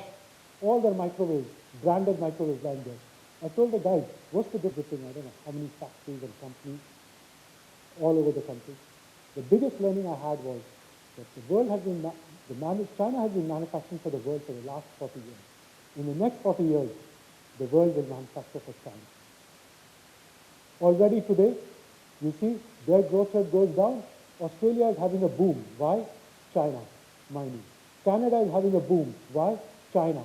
all their microwaves, branded microwaves lying there. I told the guys, what's the difference? I don't know how many factories and companies all over the country. The biggest learning I had was that the world has been, China has been manufacturing for the world for the last 40 years. In the next 40 years, the world will manufacture for China. Already today, you see, their growth rate goes down. Australia is having a boom. Why? China, mining. Canada is having a boom. Why? China.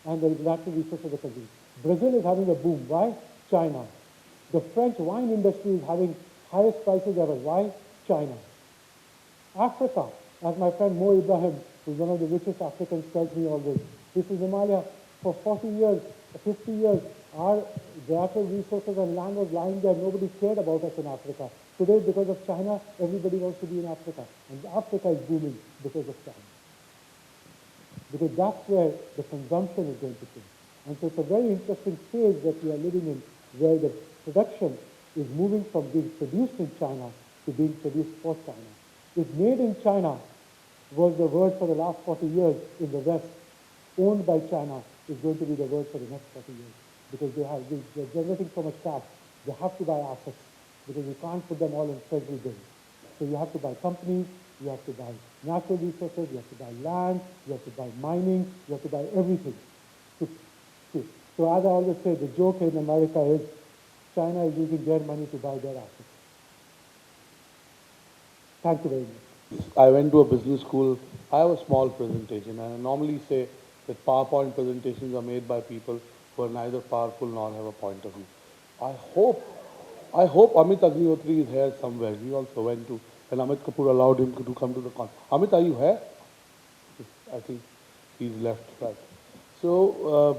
And the natural resources are consuming. Brazil is having a boom. Why? China. The French wine industry is having highest prices ever. Why? China. Africa, as my friend Mo Ibrahim, who's one of the richest Africans, tells me always, this is Himalaya. For 40 years, 50 years, our natural resources and land was lying there. Nobody cared about us in Africa. Today, because of China, everybody wants to be in Africa. And Africa is booming because of China. Because that's where the consumption is going to change. And so it's a very interesting phase that we are living in, where the production is moving from being produced in China to being produced for China. If made in China was the word for the last 40 years in the West, owned by China is going to be the word for the next 40 years. Because they're generating so much cash, they have to buy assets, because you can't put them all in treasury bills. So you have to buy companies, you have to buy natural resources, you have to buy land, you have to buy mining, you have to buy everything. So as I always say, the joke in America is China is using their money to buy their assets. Thank you very much. I went to a business school. I have a small presentation, and I normally say that PowerPoint presentations are made by people who are neither powerful nor have a point of view. I hope Amit Agnihotri is here somewhere. He also went to, and Amit Kapoor allowed him to come to the conference. Amit, are you here? I think he's left, right. So,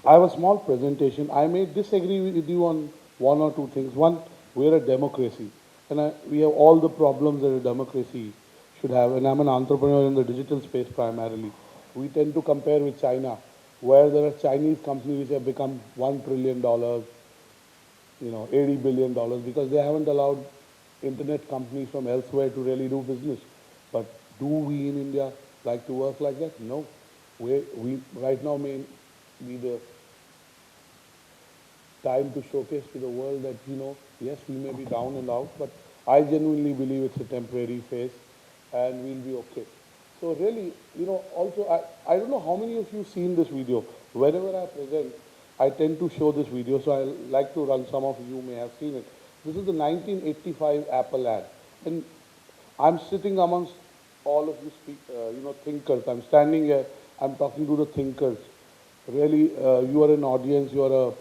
I have a small presentation. I may disagree with you on one or two things. One, we're a democracy, and we have all the problems that a democracy should have. And I'm an entrepreneur in the digital space primarily. We tend to compare with China, where there are Chinese companies which have become $1 trillion, $80 billion, because they haven't allowed internet companies from elsewhere to really do business. But do we in India like to work like that? No. We right now may be the time to showcase to the world that, yes, we may be down and out, but I genuinely believe it's a temporary phase and we'll be okay. So really, also, I don't know how many of you have seen this video. Whenever I present, I tend to show this video, so I like to run. Some of you may have seen it. This is the 1985 Apple ad. And I'm sitting amongst all of you thinkers. I'm standing here, I'm talking to the thinkers. Really, you are an audience, you are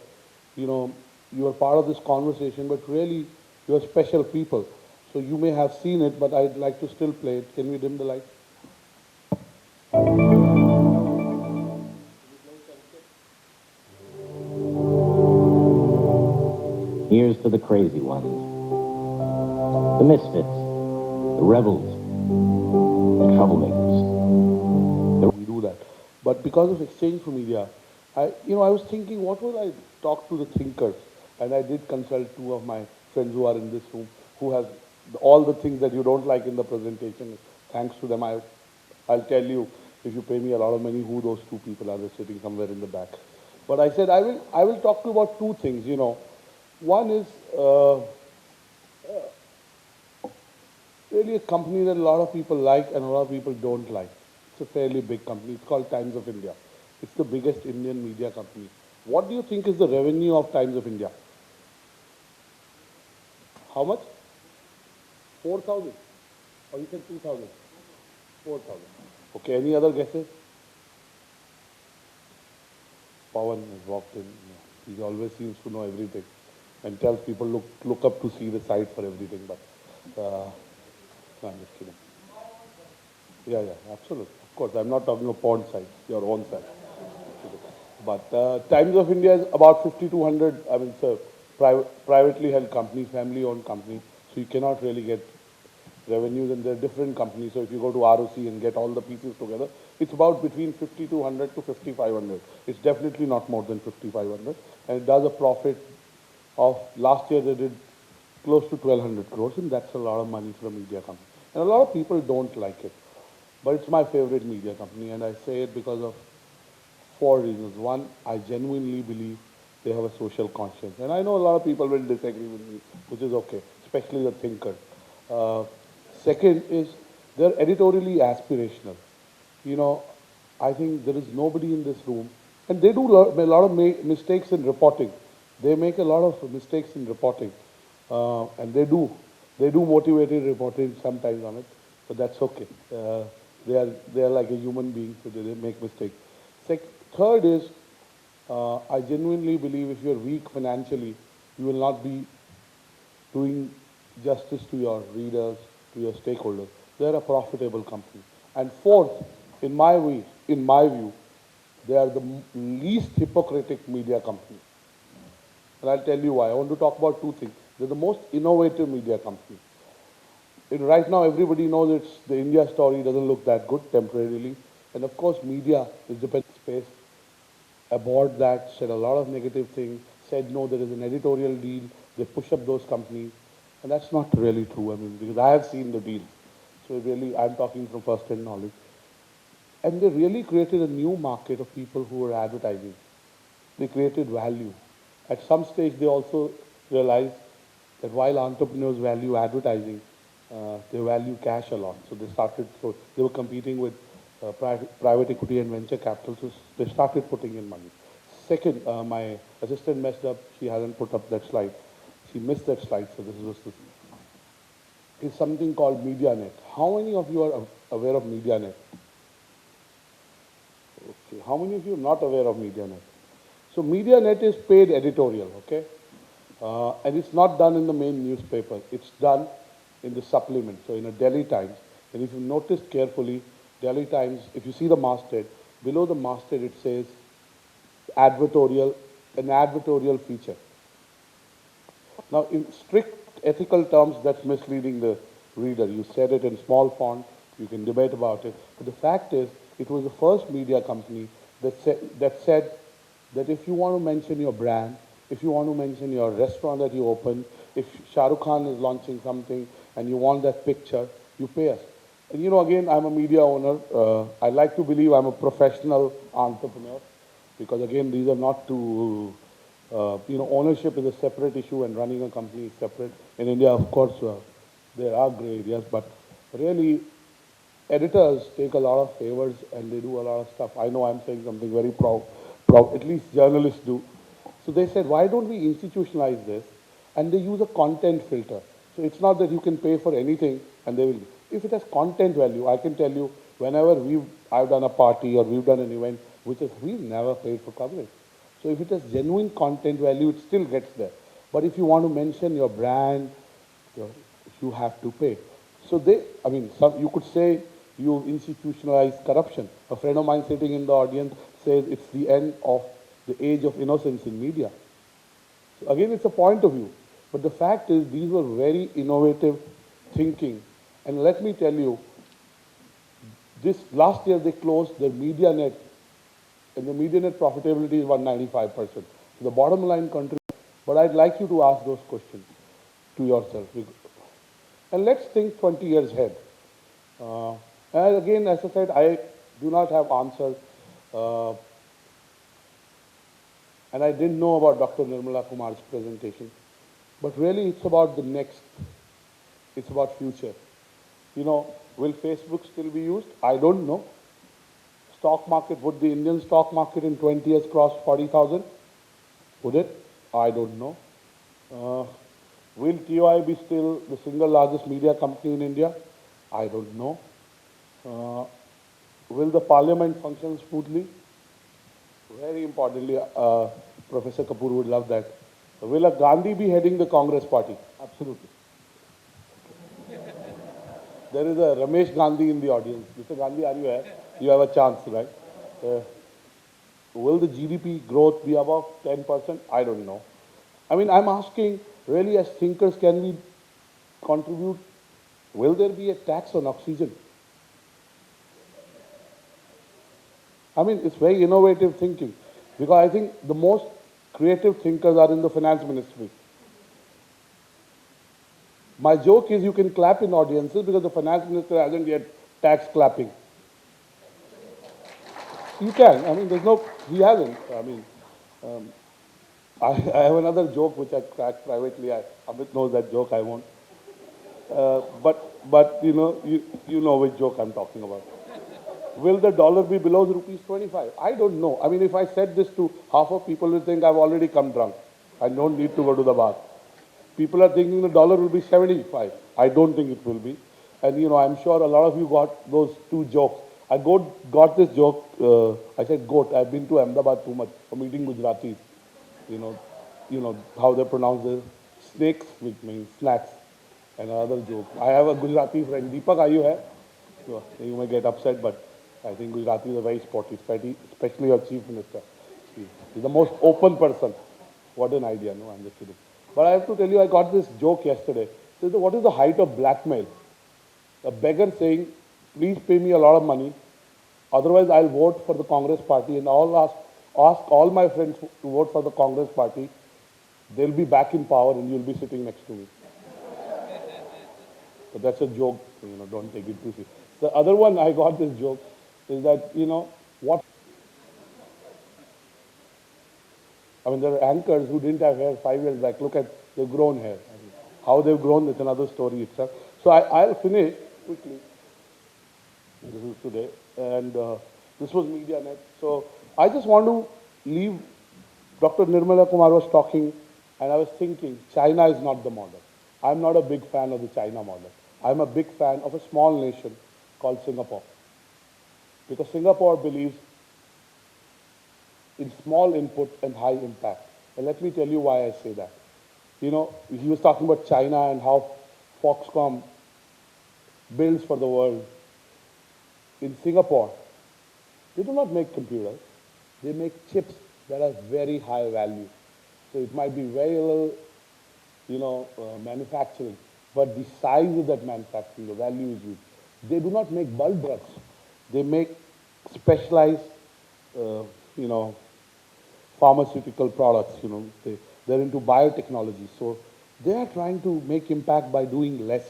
part of this conversation, but really, you are special people. So you may have seen it, but I'd like to still play it. Can we dim the lights? Here's to the crazy ones, the misfits, the rebels, the troublemakers. We do that. But because of Exchange for Media, I was thinking, what would I talk to the thinkers? And I did consult two of my friends who are in this room, who have all the things that you don't like in the presentation. Thanks to them, I'll tell you, if you pay me a lot of money, who those two people are. They're sitting somewhere in the back. But I said, I will talk to you about two things, One is really a company that a lot of people like and a lot of people don't like. It's a fairly big company. It's called Times of India. It's the biggest Indian media company. What do you think is the revenue of Times of India? How much? 4,000? Or you said 2,000? 4,000. Okay, any other guesses? Pawan has walked in. He always seems to know everything and tells people look up to see the site for everything. But no, I'm just kidding. Yeah, absolutely. Of course, I'm not talking of porn sites, your own site. But Times of India is about 5,200. I mean, it's a privately held company, family-owned company. So you cannot really get revenues, and they're different companies. So if you go to ROC and get all the pieces together, it's about between 5,200 to 5,500. It's definitely not more than 5,500, and it does a profit of, last year they did close to 1,200 crores, and that's a lot of money for a media company. And a lot of people don't like it, but it's my favorite media company, and I say it because of 4 reasons. One, I genuinely believe they have a social conscience, and I know a lot of people will disagree with me, which is okay, especially the thinkers. Second is they're editorially aspirational. You know, I think there is nobody in this room, and they do a lot of mistakes in reporting. They make a lot of mistakes in reporting, and they do motivated reporting sometimes on it, but that's okay. They are like a human being, so they make mistakes. Third is, I genuinely believe if you're weak financially, you will not be doing justice to your readers, to your stakeholders. They're a profitable company. And fourth, in my view, they are the least hypocritic media company. And I'll tell you why. I want to talk about 2 things. They're the most innovative media company. Right now, everybody knows the India story doesn't look that good temporarily. And of course, media is the best space. Aboard that, said a lot of negative things, said no, there is an editorial deal, they push up those companies. And that's not really true, I mean, because I have seen the deal. So really, I'm talking from first-hand knowledge. And they really created a new market of people who were advertising. They created value. At some stage, they also realized that while entrepreneurs value advertising, they value cash a lot. So they were competing with private equity and venture capital, so they started putting in money. Second, my assistant messed up. She hasn't put up that slide. She missed that slide, so this was is something called MediaNet. How many of you are aware of MediaNet? Okay. How many of you are not aware of MediaNet? So MediaNet is paid editorial, okay? And it's not done in the main newspaper. It's done in the supplement, so in a Delhi Times. And if you notice carefully, Delhi Times, if you see the masthead, below the masthead it says an advertorial feature. Now, in strict ethical terms, that's misleading the reader. You said it in small font, you can debate about it. But the fact is, it was the first media company that said that if you want to mention your brand, if you want to mention your restaurant that you opened, if Shah Rukh Khan is launching something and you want that picture, you pay us. And you know, again, I'm a media owner. I like to believe I'm a professional entrepreneur because, again, these are not to, ownership is a separate issue and running a company is separate. In India, of course, there are gray areas, but really, editors take a lot of favors and they do a lot of stuff. I know I'm saying something very proud, at least journalists do. So they said, why don't we institutionalize this? And they use a content filter. So it's not that you can pay for anything and they will. If it has content value, I can tell you, whenever I've done a party or we've done an event, we've never paid for coverage. So if it has genuine content value, it still gets there. But if you want to mention your brand, you have to pay. So you could say you institutionalize corruption. A friend of mine sitting in the audience says it's the end of the age of innocence in media. So again, it's a point of view. But the fact is, these were very innovative thinking. And let me tell you, this last year they closed their MediaNet, and the MediaNet profitability is 195%. So the bottom line country. But I'd like you to ask those questions to yourself. And let's think 20 years ahead. And again, as I said, I do not have answers. And I didn't know about Dr. Nirmala Kumar's presentation. But really, it's about the next. It's about future. Will Facebook still be used? I don't know. Stock market, would the Indian stock market in 20 years cross 40,000? Would it? I don't know. Will TOI be still the single largest media company in India? I don't know. Will the parliament function smoothly? Very importantly, Professor Kapoor would love that. Will a Gandhi be heading the Congress party? Absolutely. There is a Ramesh Gandhi in the audience. Mr. Gandhi, are you here? You have a chance, right? Will the GDP growth be above 10%? I don't know. I mean, I'm asking, really, as thinkers, can we contribute? Will there be a tax on oxygen? I mean, it's very innovative thinking, because I think the most creative thinkers are in the finance ministry. My joke is you can clap in audiences because the finance minister hasn't yet tax clapping. You can. I mean, there's no, he hasn't. I mean, I have another joke which I crack privately. Amit knows that joke, I won't. But you know which joke I'm talking about. Will the dollar be below rupees 25? I don't know. I mean, if I said this to half of people will think I've already come drunk. I don't need to go to the bath. People are thinking the dollar will be 75. I don't think it will be. And I'm sure a lot of you got those two jokes. I got this joke. I said goat. I've been to Ahmedabad too much for meeting Gujaratis. You know how they pronounce the snakes, which means snacks. And another joke. I have a Gujarati friend. Deepak, are you here? You may get upset, but I think Gujarati is a very sporty, especially your chief minister. He's the most open person. What an idea. No, I'm just kidding. But I have to tell you, I got this joke yesterday. So what is the height of blackmail? A beggar saying, please pay me a lot of money, otherwise I'll vote for the Congress party, and I'll ask all my friends to vote for the Congress party. They'll be back in power and you'll be sitting next to me. But that's a joke, don't take it too seriously. The other one I got this joke is that, what... I mean, there are anchors who didn't have hair 5 years back. Look at, they've grown hair. I mean, how they've grown, it's another story itself. So I'll finish quickly. This is today. And this was MediaNet. So I just want to leave. Dr. Nirmala Kumar was talking, and I was thinking, China is not the model. I'm not a big fan of the China model. I'm a big fan of a small nation called Singapore. Because Singapore believes in small input and high impact. And let me tell you why I say that. He was talking about China and how Foxconn builds for the world. In Singapore, they do not make computers. They make chips that are very high value. So it might be very little, manufacturing, but the size of that manufacturing, the value is huge. They do not make bulk drugs. They make specialized, pharmaceutical products. They're into biotechnology. So they are trying to make impact by doing less.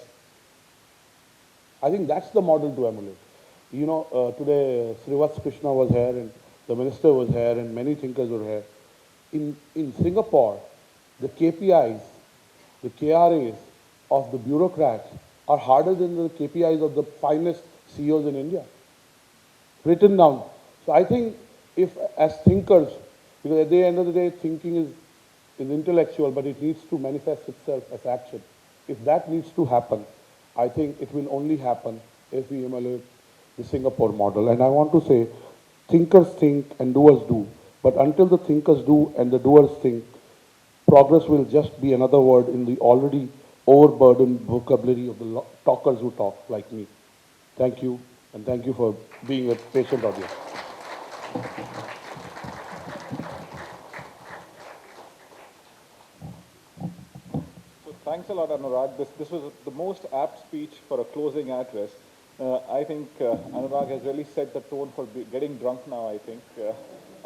I think that's the model to emulate. Today Srivats Krishna was here, and the minister was here, and many thinkers were here. In Singapore, the KPIs, the KRAs of the bureaucrats are harder than the KPIs of the finest CEOs in India. Written down. So I think if, as thinkers, because at the end of the day, thinking is intellectual, but it needs to manifest itself as action. If that needs to happen, I think it will only happen if we emulate the Singapore model. And I want to say, thinkers think and doers do. But until the thinkers do and the doers think, progress will just be another word in the already overburdened vocabulary of the talkers who talk, like me. Thank you, and thank you for being a patient audience. So thanks a lot, Anurag. This was the most apt speech for a closing address. I think Anurag has really set the tone for getting drunk now, I think.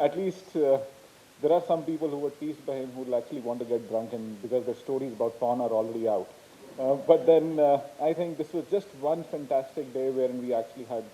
At least there are some people who were teased by him who will actually want to get drunk, and because their stories about porn are already out. But then I think this was just one fantastic day wherein we actually had